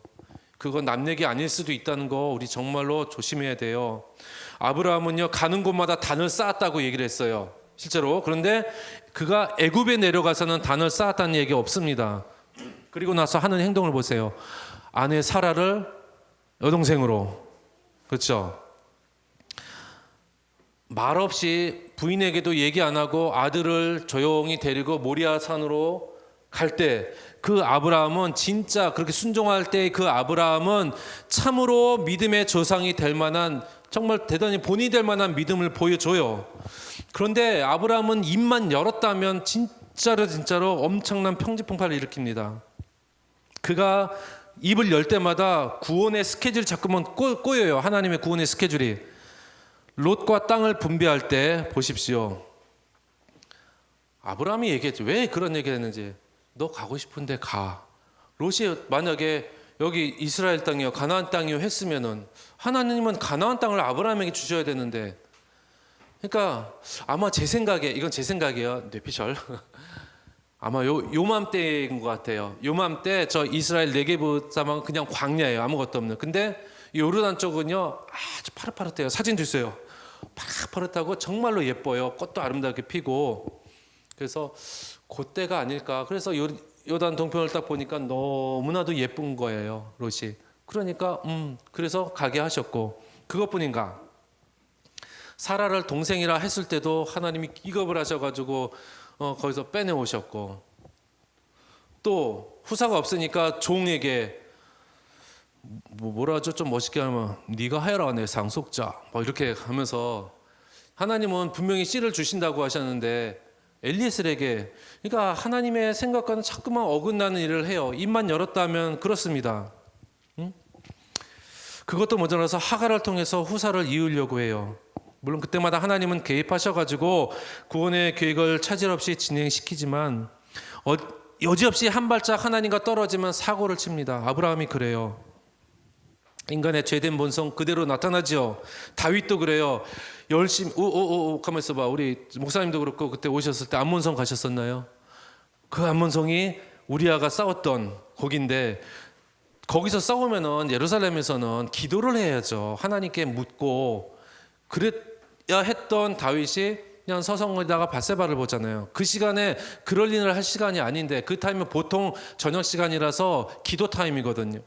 그건 남 얘기 아닐 수도 있다는 거 우리 정말로 조심해야 돼요. 아브라함은요, 가는 곳마다 단을 쌓았다고 얘기를 했어요, 실제로. 그런데 그가 애굽에 내려가서는 단을 쌓았다는 얘기 없습니다. 그리고 나서 하는 행동을 보세요. 아내 사라를 여동생으로, 그렇죠? 말없이 부인에게도 얘기 안 하고 아들을 조용히 데리고 모리아 산으로 갈 때 그 아브라함은 진짜 그렇게 순종할 때 그 아브라함은 참으로 믿음의 조상이 될 만한, 정말 대단히 본이 될 만한 믿음을 보여줘요. 그런데 아브라함은 입만 열었다면 진짜로 엄청난 평지풍파를 일으킵니다. 그가 입을 열 때마다 구원의 스케줄이 자꾸만 꼬여요. 하나님의 구원의 스케줄이. 롯과 땅을 분배할 때 보십시오. 아브라함이 얘기했죠. 왜 그런 얘기를 했는지. 너 가고 싶은데 가. 롯이 만약에 여기 이스라엘 땅이요, 가나안 땅이요 했으면은 하나님은 가나안 땅을 아브라함에게 주셔야 되는데. 그러니까 아마 제 생각에, 이건 제 생각이에요, 뇌피셜. 아마 요맘때인 것 같아요. 요맘때 저 이스라엘 네게브 사망은 그냥 광야예요, 아무것도 없는. 근데 요르단 쪽은요 아주 파릇파릇해요. 사진 주세요. 파릇파릇하고 정말로 예뻐요. 꽃도 아름답게 피고. 그래서 그때가 아닐까. 그래서 요단 동편을 딱 보니까 너무나도 예쁜 거예요, 롯이. 그러니까 그래서 가게 하셨고, 그것뿐인가. 사라를 동생이라 했을 때도 하나님이 기겁을 하셔가지고 거기서 빼내오셨고, 또 후사가 없으니까 종에게 뭐라 하죠? 좀 멋있게 하면 네가 해라 내 상속자 뭐 이렇게 하면서, 하나님은 분명히 씨를 주신다고 하셨는데 엘리에셀에게, 그러니까 하나님의 생각과는 자꾸만 어긋나는 일을 해요. 입만 열었다면 그렇습니다. 그것도 모자라서 하갈을 통해서 후사를 이으려고 해요. 물론 그때마다 하나님은 개입하셔가지고 구원의 계획을 차질 없이 진행시키지만 여지없이 한 발짝 하나님과 떨어지면 사고를 칩니다. 아브라함이 그래요. 인간의 죄된 본성 그대로 나타나죠. 다윗도 그래요. 열심히 가만 있어봐. 우리 목사님도 그렇고 그때 오셨을 때 암몬성 가셨었나요? 그 암몬성이 우리아가 싸웠던 거긴데, 거기서 싸우면은 예루살렘에서는 기도를 해야죠. 하나님께 묻고. 그래야 했던 다윗이 그냥 서성에다가 밧세바를 보잖아요. 그 시간에 그럴 일을 할 시간이 아닌데, 그 타임은 보통 저녁 시간이라서 기도 타임이거든요.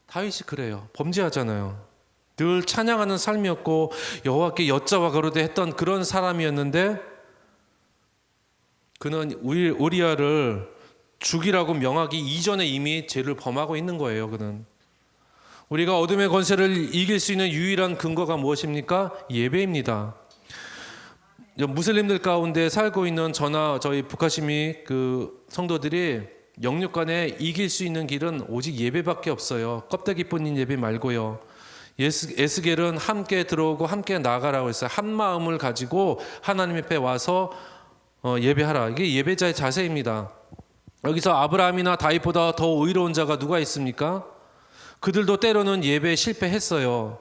다윗이 그래요. 범죄하잖아요. 늘 찬양하는 삶이었고 여호와께 여자와 거르되 했던 그런 사람이었는데, 그는 우리아를 죽이라고 명하기 이전에 이미 죄를 범하고 있는 거예요. 그는. 우리가 어둠의 권세를 이길 수 있는 유일한 근거가 무엇입니까? 예배입니다. 무슬림들 가운데 살고 있는 저희 북하시미 그 성도들이 영육간에 이길 수 있는 길은 오직 예배밖에 없어요. 껍데기뿐인 예배 말고요. 에스겔은 함께 들어오고 함께 나아가라고 했어요. 한 마음을 가지고 하나님 앞에 와서 예배하라. 이게 예배자의 자세입니다. 여기서 아브라함이나 다윗보다 더 의로운 자가 누가 있습니까? 그들도 때로는 예배에 실패했어요.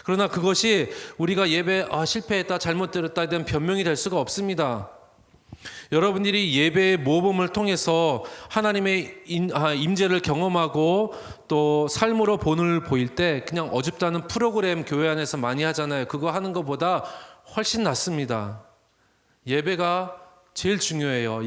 그러나 그것이 우리가 예배 실패했다, 잘못 드렸다에 대한 변명이 될 수가 없습니다. 여러분들이 예배의 모범을 통해서 하나님의 임재를 경험하고 또 삶으로 본을 보일 때 그냥 어줍다는 프로그램 교회 안에서 많이 하잖아요. 그거 하는 것보다 훨씬 낫습니다. 예배가 제일 중요해요.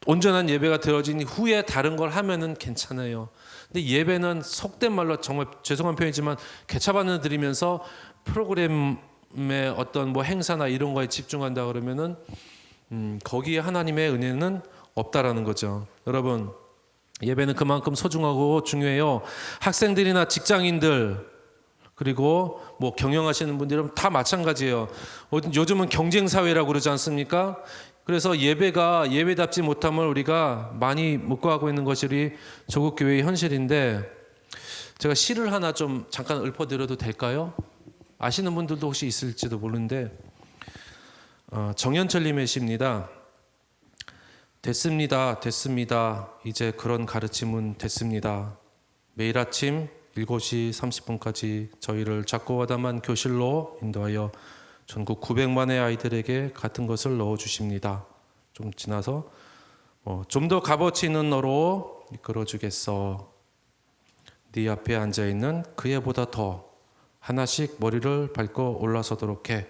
온전한 예배가 되어진 후에 다른 걸 하면은 괜찮아요. 근데 예배는 속된 말로 정말 죄송한 표현이지만 개차반을 드리면서 프로그램의 어떤 행사나 이런 거에 집중한다 그러면은 거기에 하나님의 은혜는 없다라는 거죠. 여러분, 예배는 그만큼 소중하고 중요해요. 학생들이나 직장인들, 그리고 경영하시는 분들은 다 마찬가지예요. 요즘은 경쟁 사회라고 그러지 않습니까? 그래서 예배가 예배답지 못함을 우리가 많이 묵과하고 있는 것이 우리 조국 교회의 현실인데, 제가 시를 하나 좀 잠깐 읊어드려도 될까요? 아시는 분들도 혹시 있을지도 모르는데, 정현철님의 시입니다. 됐습니다. 이제 그런 가르침은 됐습니다. 매일 아침 7시 30분까지 저희를 작고하다만 교실로 인도하여 전국 900만의 아이들에게 같은 것을 넣어주십니다. 좀 지나서 좀 더 값어치 있는 너로 이끌어 주겠어. 네 앞에 앉아 있는 그애보다 더 하나씩 머리를 밟고 올라서도록 해.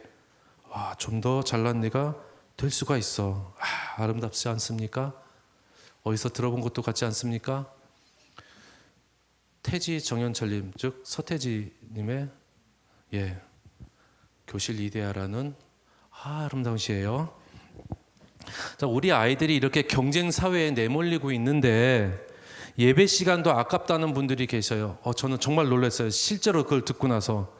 와, 좀 더 잘난 네가 될 수가 있어. 아름답지 않습니까? 어디서 들어본 것도 같지 않습니까? 태지 정현철님, 즉 서태지님의 교실 이데아라는 아름다운 시예요. 자, 우리 아이들이 이렇게 경쟁 사회에 내몰리고 있는데 예배 시간도 아깝다는 분들이 계셔요. 저는 정말 놀랐어요. 실제로 그걸 듣고 나서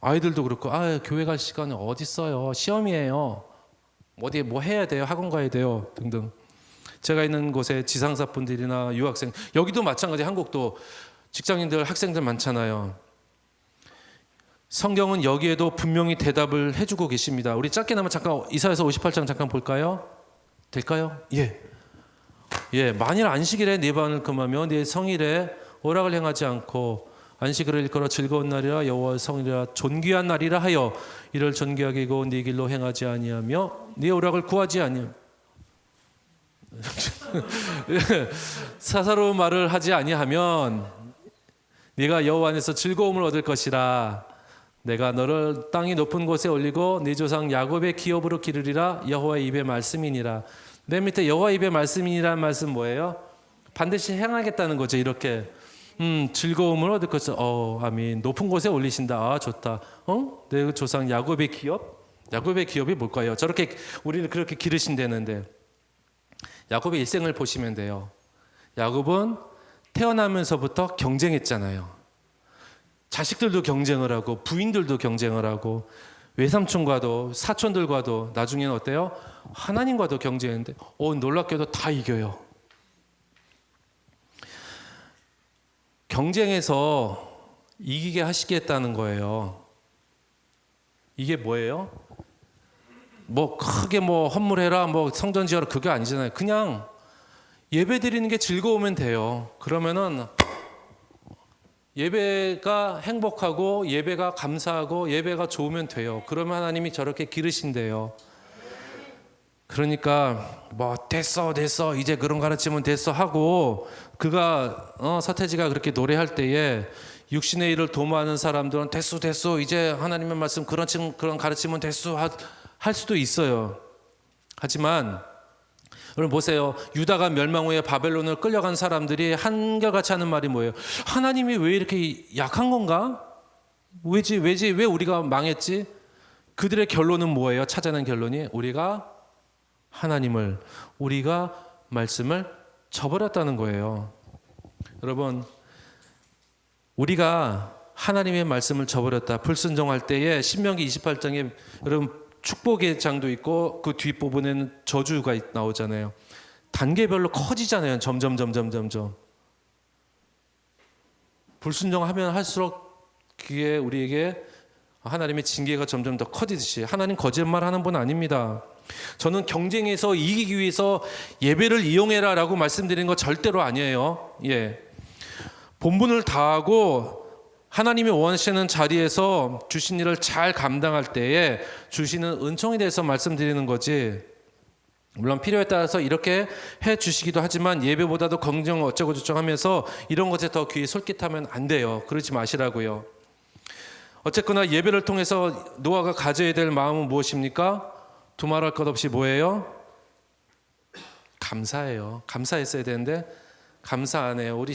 아이들도 그렇고, 교회 갈 시간이 어디 있어요? 시험이에요. 어디 뭐 해야 돼요? 학원 가야 돼요? 등등. 제가 있는 곳에 지상사 분들이나 유학생, 여기도 마찬가지. 한국도 직장인들, 학생들 많잖아요. 성경은 여기에도 분명히 대답을 해주고 계십니다. 우리 짧게나마 잠깐 이사야서 58장 잠깐 볼까요? 될까요? 만일 안식일에 네 방을 금하며 네 성일에 오락을 행하지 않고 안식일을 일컬어 즐거운 날이라 여호와의 성일이라 존귀한 날이라 하여 이를 존귀하게 여기고 네 길로 행하지 아니하며 네 오락을 구하지 아니하며 사사로운 말을 하지 아니하면 네가 여호와 안에서 즐거움을 얻을 것이라. 내가 너를 땅이 높은 곳에 올리고 네 조상 야곱의 기업으로 기르리라. 여호와의 입의 말씀이니라. 맨 밑에 여호와의 입의 말씀이니라는 말씀 뭐예요? 반드시 행하겠다는 거죠. 이렇게 즐거움을 얻을 것을. 아멘. 높은 곳에 올리신다. 좋다. 내 조상 야곱의 기업? 야곱의 기업이 뭘까요? 저렇게 우리를 그렇게 기르신다는데 야곱의 일생을 보시면 돼요. 야곱은 태어나면서부터 경쟁했잖아요. 자식들도 경쟁을 하고 부인들도 경쟁을 하고 외삼촌과도 사촌들과도 나중에는 어때요? 하나님과도 경쟁했는데 놀랍게도 다 이겨요. 경쟁해서 이기게 하시겠다는 거예요. 이게 뭐예요? 뭐 크게 뭐 헌물해라, 뭐 성전 지어라, 그게 아니잖아요. 그냥 예배 드리는 게 즐거우면 돼요. 그러면은 예배가 행복하고 예배가 감사하고 예배가 좋으면 돼요. 그러면 하나님이 저렇게 기르신대요. 그러니까 뭐 됐어 이제 그런 가르치면 됐어 하고 그가 서태지가 그렇게 노래할 때에 육신의 일을 도모하는 사람들은 됐어 이제 하나님의 말씀 그런 가르치면 됐어 할 수도 있어요. 하지만 여러분 보세요. 유다가 멸망 후에 바벨론을 끌려간 사람들이 한결같이 하는 말이 뭐예요? 하나님이 왜 이렇게 약한 건가? 왜지 왜 우리가 망했지? 그들의 결론은 뭐예요? 찾아낸 결론이 우리가 말씀을 저버렸다는 거예요. 여러분, 우리가 하나님의 말씀을 저버렸다, 불순종할 때에 신명기 28장에 여러분 축복의 장도 있고 그 뒷부분에는 저주가 나오잖아요. 단계별로 커지잖아요. 점점 불순종하면 할수록 그게 우리에게 하나님의 징계가 점점 더 커지듯이. 하나님 거짓말하는 분 아닙니다. 저는 경쟁에서 이기기 위해서 예배를 이용해라 라고 말씀드리는 거 절대로 아니에요. 본분을 다하고 하나님이 원하시는 자리에서 주신 일을 잘 감당할 때에 주시는 은총에 대해서 말씀드리는 거지. 물론 필요에 따라서 이렇게 해 주시기도 하지만 예배보다도 긍정 어쩌고 저쩌고 하면서 이런 것에 더 귀 솔깃하면 안 돼요. 그러지 마시라고요. 어쨌거나 예배를 통해서 노아가 가져야 될 마음은 무엇입니까? 두말할 것 없이 뭐예요? 감사해요. 감사했어야 되는데 감사 안 해요. 우리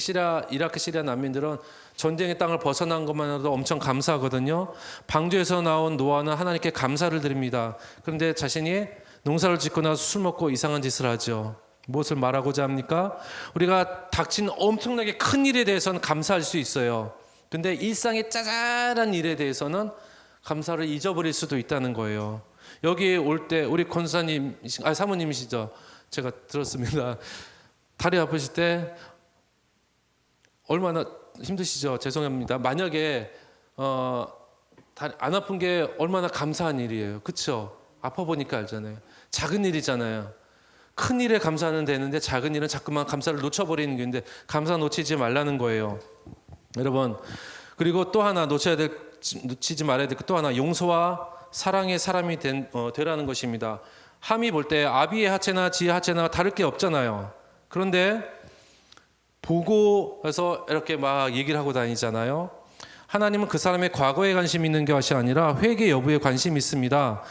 이라크 시리아 난민들은 전쟁의 땅을 벗어난 것만으로도 엄청 감사하거든요. 방주에서 나온 노아는 하나님께 감사를 드립니다. 그런데 자신이 농사를 짓고 나서 술 먹고 이상한 짓을 하죠. 무엇을 말하고자 합니까? 우리가 닥친 엄청나게 큰 일에 대해서는 감사할 수 있어요. 근데 일상의 짜잘한 일에 대해서는 감사를 잊어버릴 수도 있다는 거예요. 여기 올 때 우리 권사님, 사모님이시죠? 제가 들었습니다. 다리 아프실 때 얼마나 힘드시죠? 죄송합니다. 만약에 다리 안 아픈 게 얼마나 감사한 일이에요. 그렇죠? 아파 보니까 알잖아요. 작은 일이잖아요. 큰 일에 감사는 되는데 작은 일은 자꾸만 감사를 놓쳐버리는 게 있는데 감사 놓치지 말라는 거예요. 여러분, 그리고 또 하나 놓치지 말아야 될 것 또 하나, 용서와 사랑의 사람이 되라는 것입니다. 함이 볼 때 아비의 하체나 지의 하체나 다를 게 없잖아요. 그런데 보고 해서 이렇게 막 얘기를 하고 다니잖아요. 하나님은 그 사람의 과거에 관심이 있는 것이 아니라 회개 여부에 관심이 있습니다.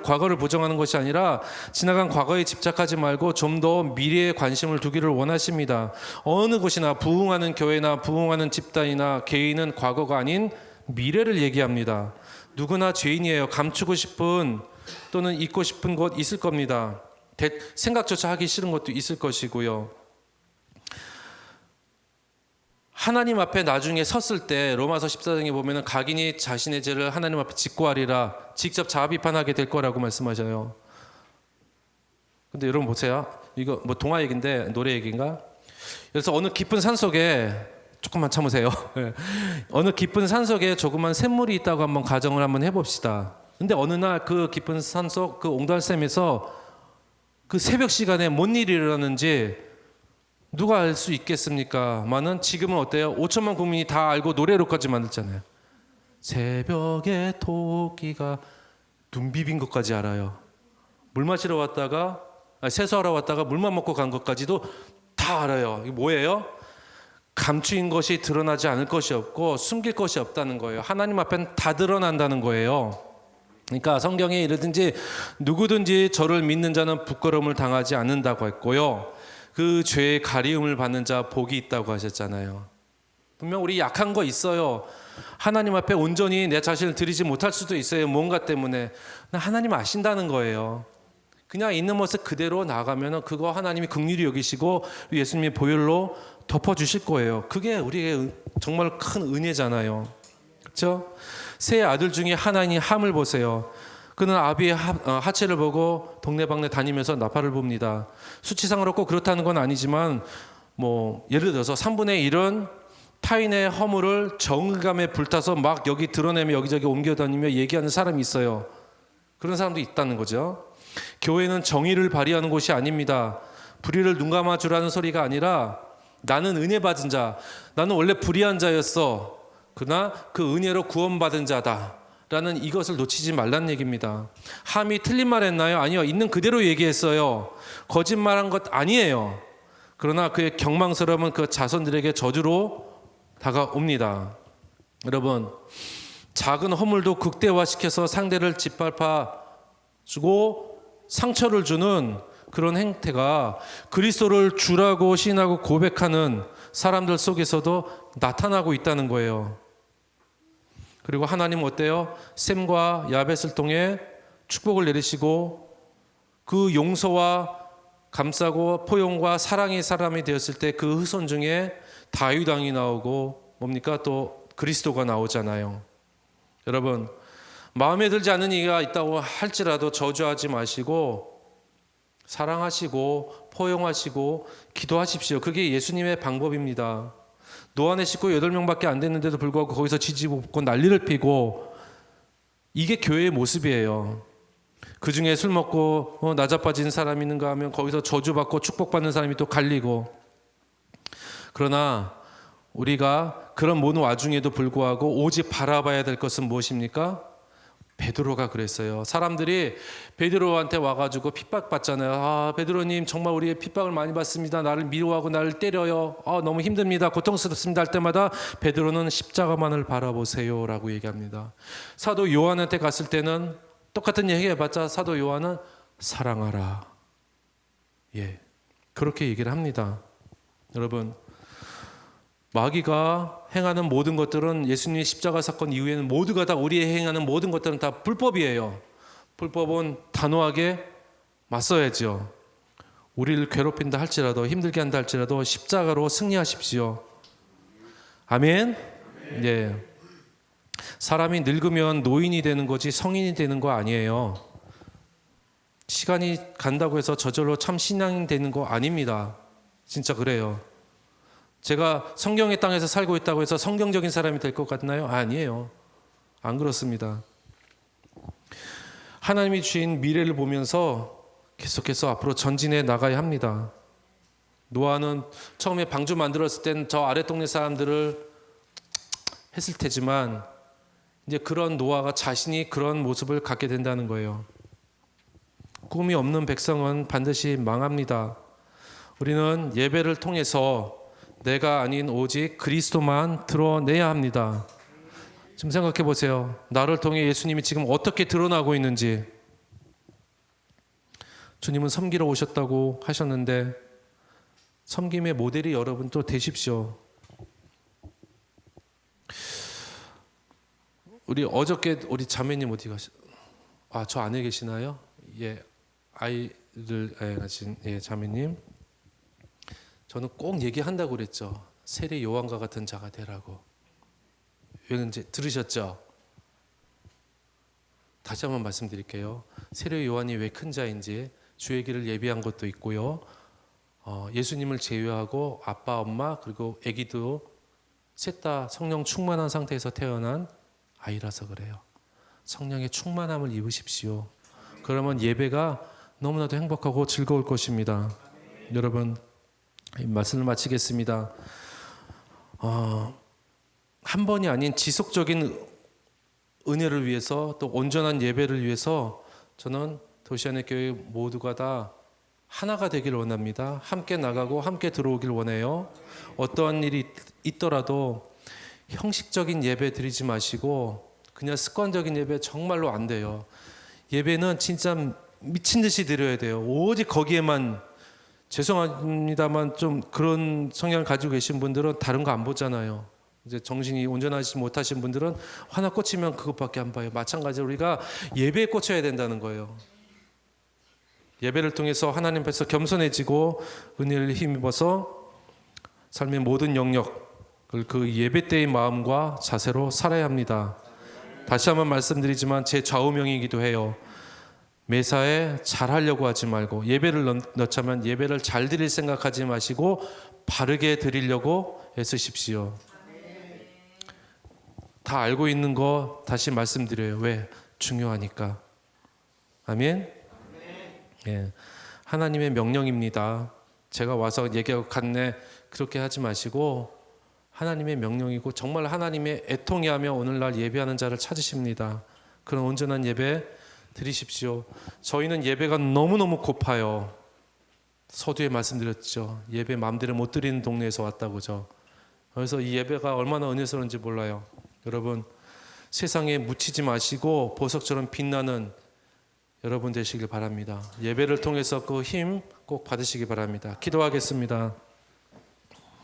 과거를 부정하는 것이 아니라 지나간 과거에 집착하지 말고 좀 더 미래에 관심을 두기를 원하십니다. 어느 곳이나 부흥하는 교회나 부흥하는 집단이나 개인은 과거가 아닌 미래를 얘기합니다. 누구나 죄인이에요. 감추고 싶은 또는 잊고 싶은 것 있을 겁니다. 생각조차 하기 싫은 것도 있을 것이고요. 하나님 앞에 나중에 섰을 때 로마서 14장에 보면은 각인이 자신의 죄를 하나님 앞에 직고하리라, 직접 자아 비판하게 될 거라고 말씀하셔요. 근데 여러분 보세요. 이거 뭐 동화 얘기인데 노래 얘기인가? 그래서 어느 깊은 산속에, 조금만 참으세요. 어느 깊은 산속에 조그만 샘물이 있다고 한번 가정을 한번 해봅시다. 근데 어느 날 그 깊은 산속 그 옹달샘에서 그 새벽 시간에 뭔 일이 일어났는지 누가 알 수 있겠습니까? 만은 지금은 어때요? 5천만 국민이 다 알고 노래로까지 만들잖아요. 새벽에 토끼가 눈 비빈 것까지 알아요. 물 마시러 왔다가 세수하러 왔다가 물만 먹고 간 것까지도 다 알아요. 이게 뭐예요? 감추인 것이 드러나지 않을 것이 없고 숨길 것이 없다는 거예요. 하나님 앞엔 다 드러난다는 거예요. 그러니까 성경에 이르든지 누구든지 저를 믿는 자는 부끄러움을 당하지 않는다고 했고요. 그 죄의 가리움을 받는 자 복이 있다고 하셨잖아요. 분명 우리 약한 거 있어요. 하나님 앞에 온전히 내 자신을 드리지 못할 수도 있어요. 뭔가 때문에. 하나님 아신다는 거예요. 그냥 있는 모습 그대로 나가면 그거 하나님이 긍휼히 여기시고 예수님의 보혈로 덮어주실 거예요. 그게 우리의 정말 큰 은혜잖아요. 그렇죠? 세 아들 중에 하나님이 함을 보세요. 그는 아비의 하체를 보고 동네방네 다니면서 나팔을 봅니다. 수치상으로 꼭 그렇다는 건 아니지만 뭐 예를 들어서 3분의 1은 타인의 허물을 정의감에 불타서 막 여기 드러내며 여기저기 옮겨다니며 얘기하는 사람이 있어요. 그런 사람도 있다는 거죠. 교회는 정의를 발휘하는 곳이 아닙니다. 불의를 눈감아 주라는 소리가 아니라 나는 은혜 받은 자, 나는 원래 불의한 자였어. 그러나 그 은혜로 구원받은 자다 라는 이것을 놓치지 말라는 얘기입니다. 함이 틀린 말 했나요? 아니요. 있는 그대로 얘기했어요. 거짓말한 것 아니에요. 그러나 그의 경망스러움은 그 자손들에게 저주로 다가옵니다. 여러분, 작은 허물도 극대화시켜서 상대를 짓밟아 주고 상처를 주는 그런 행태가 그리스도를 주라고 신하고 고백하는 사람들 속에서도 나타나고 있다는 거예요. 그리고 하나님은 어때요? 셈과 야벳을 통해 축복을 내리시고 그 용서와 감싸고 포용과 사랑의 사람이 되었을 때 그 후손 중에 다윗 왕이 나오고 뭡니까? 또 그리스도가 나오잖아요. 여러분, 마음에 들지 않는 이가 있다고 할지라도 저주하지 마시고 사랑하시고 포용하시고 기도하십시오. 그게 예수님의 방법입니다. 노안의 식구 8명밖에 안 됐는데도 불구하고 거기서 지지볶고 난리를 피고, 이게 교회의 모습이에요. 그 중에 술 먹고 나자빠진 사람이 있는가 하면 거기서 저주받고 축복받는 사람이 또 갈리고. 그러나 우리가 그런 모든 와중에도 불구하고 오직 바라봐야 될 것은 무엇입니까? 베드로가 그랬어요. 사람들이 베드로한테 와가지고 핍박받잖아요. 아, 베드로님 정말 우리 핍박을 많이 받습니다. 나를 미워하고 나를 때려요. 너무 힘듭니다. 고통스럽습니다. 할 때마다 베드로는 십자가만을 바라보세요 라고 얘기합니다. 사도 요한한테 갔을 때는 똑같은 얘기 해봤자 사도 요한은 사랑하라. 그렇게 얘기를 합니다. 여러분, 마귀가 행하는 모든 것들은 예수님의 십자가 사건 이후에는 모두가 다 우리의 행하는 모든 것들은 다 불법이에요. 불법은 단호하게 맞서야죠. 우리를 괴롭힌다 할지라도 힘들게 한다 할지라도 십자가로 승리하십시오. 아멘. 사람이 늙으면 노인이 되는 거지 성인이 되는 거 아니에요. 시간이 간다고 해서 저절로 참 신앙이 되는 거 아닙니다. 진짜 그래요. 제가 성경의 땅에서 살고 있다고 해서 성경적인 사람이 될 것 같나요? 아니에요. 안 그렇습니다. 하나님이 주신 미래를 보면서 계속해서 앞으로 전진해 나가야 합니다. 노아는 처음에 방주 만들었을 땐 저 아래 동네 사람들을 했을 테지만 이제 그런 노아가 자신이 그런 모습을 갖게 된다는 거예요. 꿈이 없는 백성은 반드시 망합니다. 우리는 예배를 통해서 내가 아닌 오직 그리스도만 드러내야 합니다. 좀 생각해 보세요. 나를 통해 예수님이 지금 어떻게 드러나고 있는지. 주님은 섬기러 오셨다고 하셨는데 섬김의 모델이 여러분 또 되십시오. 우리 어저께 우리 자매님 어디 저 안에 계시나요? 예, 아이를 가진 자매님. 저는 꼭 얘기한다고 그랬죠. 세례 요한과 같은 자가 되라고. 왠지 들으셨죠? 다시 한번 말씀드릴게요. 세례 요한이 왜 큰 자인지 주의 길을 예비한 것도 있고요. 예수님을 제외하고 아빠, 엄마 그리고 아기도 셋 다 성령 충만한 상태에서 태어난 아이라서 그래요. 성령의 충만함을 입으십시오. 그러면 예배가 너무나도 행복하고 즐거울 것입니다. 여러분, 이 말씀을 마치겠습니다. 한 번이 아닌 지속적인 은혜를 위해서 또 온전한 예배를 위해서 저는 도시안의 교회 모두가 다 하나가 되길 원합니다. 함께 나가고 함께 들어오길 원해요. 어떠한 일이 있더라도 형식적인 예배 드리지 마시고 그냥 습관적인 예배 정말로 안 돼요. 예배는 진짜 미친 듯이 드려야 돼요. 오직 거기에만. 죄송합니다만 좀 그런 성향을 가지고 계신 분들은 다른 거 안 보잖아요. 이제 정신이 온전하지 못하신 분들은 하나 꽂히면 그것밖에 안 봐요. 마찬가지로 우리가 예배에 꽂혀야 된다는 거예요. 예배를 통해서 하나님 앞에서 겸손해지고 은혜를 힘입어서 삶의 모든 영역을 그 예배 때의 마음과 자세로 살아야 합니다. 다시 한번 말씀드리지만 제 좌우명이기도 해요. 매사에 잘하려고 하지 말고 예배를 넣자면 예배를 잘 드릴 생각하지 마시고 바르게 드리려고 애쓰십시오. 다 알고 있는 거 다시 말씀드려요. 왜? 중요하니까. 아멘. 예, 하나님의 명령입니다. 제가 와서 얘기하고 갔네 그렇게 하지 마시고 하나님의 명령이고 정말 하나님의 애통이 하며 오늘날 예배하는 자를 찾으십니다. 그런 온전한 예배 드리십시오. 저희는 예배가 너무너무 고파요. 서두에 말씀드렸죠. 예배 마음대로 못 드리는 동네에서 왔다고죠. 그래서 이 예배가 얼마나 은혜스러운지 몰라요. 여러분, 세상에 묻히지 마시고 보석처럼 빛나는 여러분 되시길 바랍니다. 예배를 통해서 그 힘 꼭 받으시기 바랍니다. 기도하겠습니다.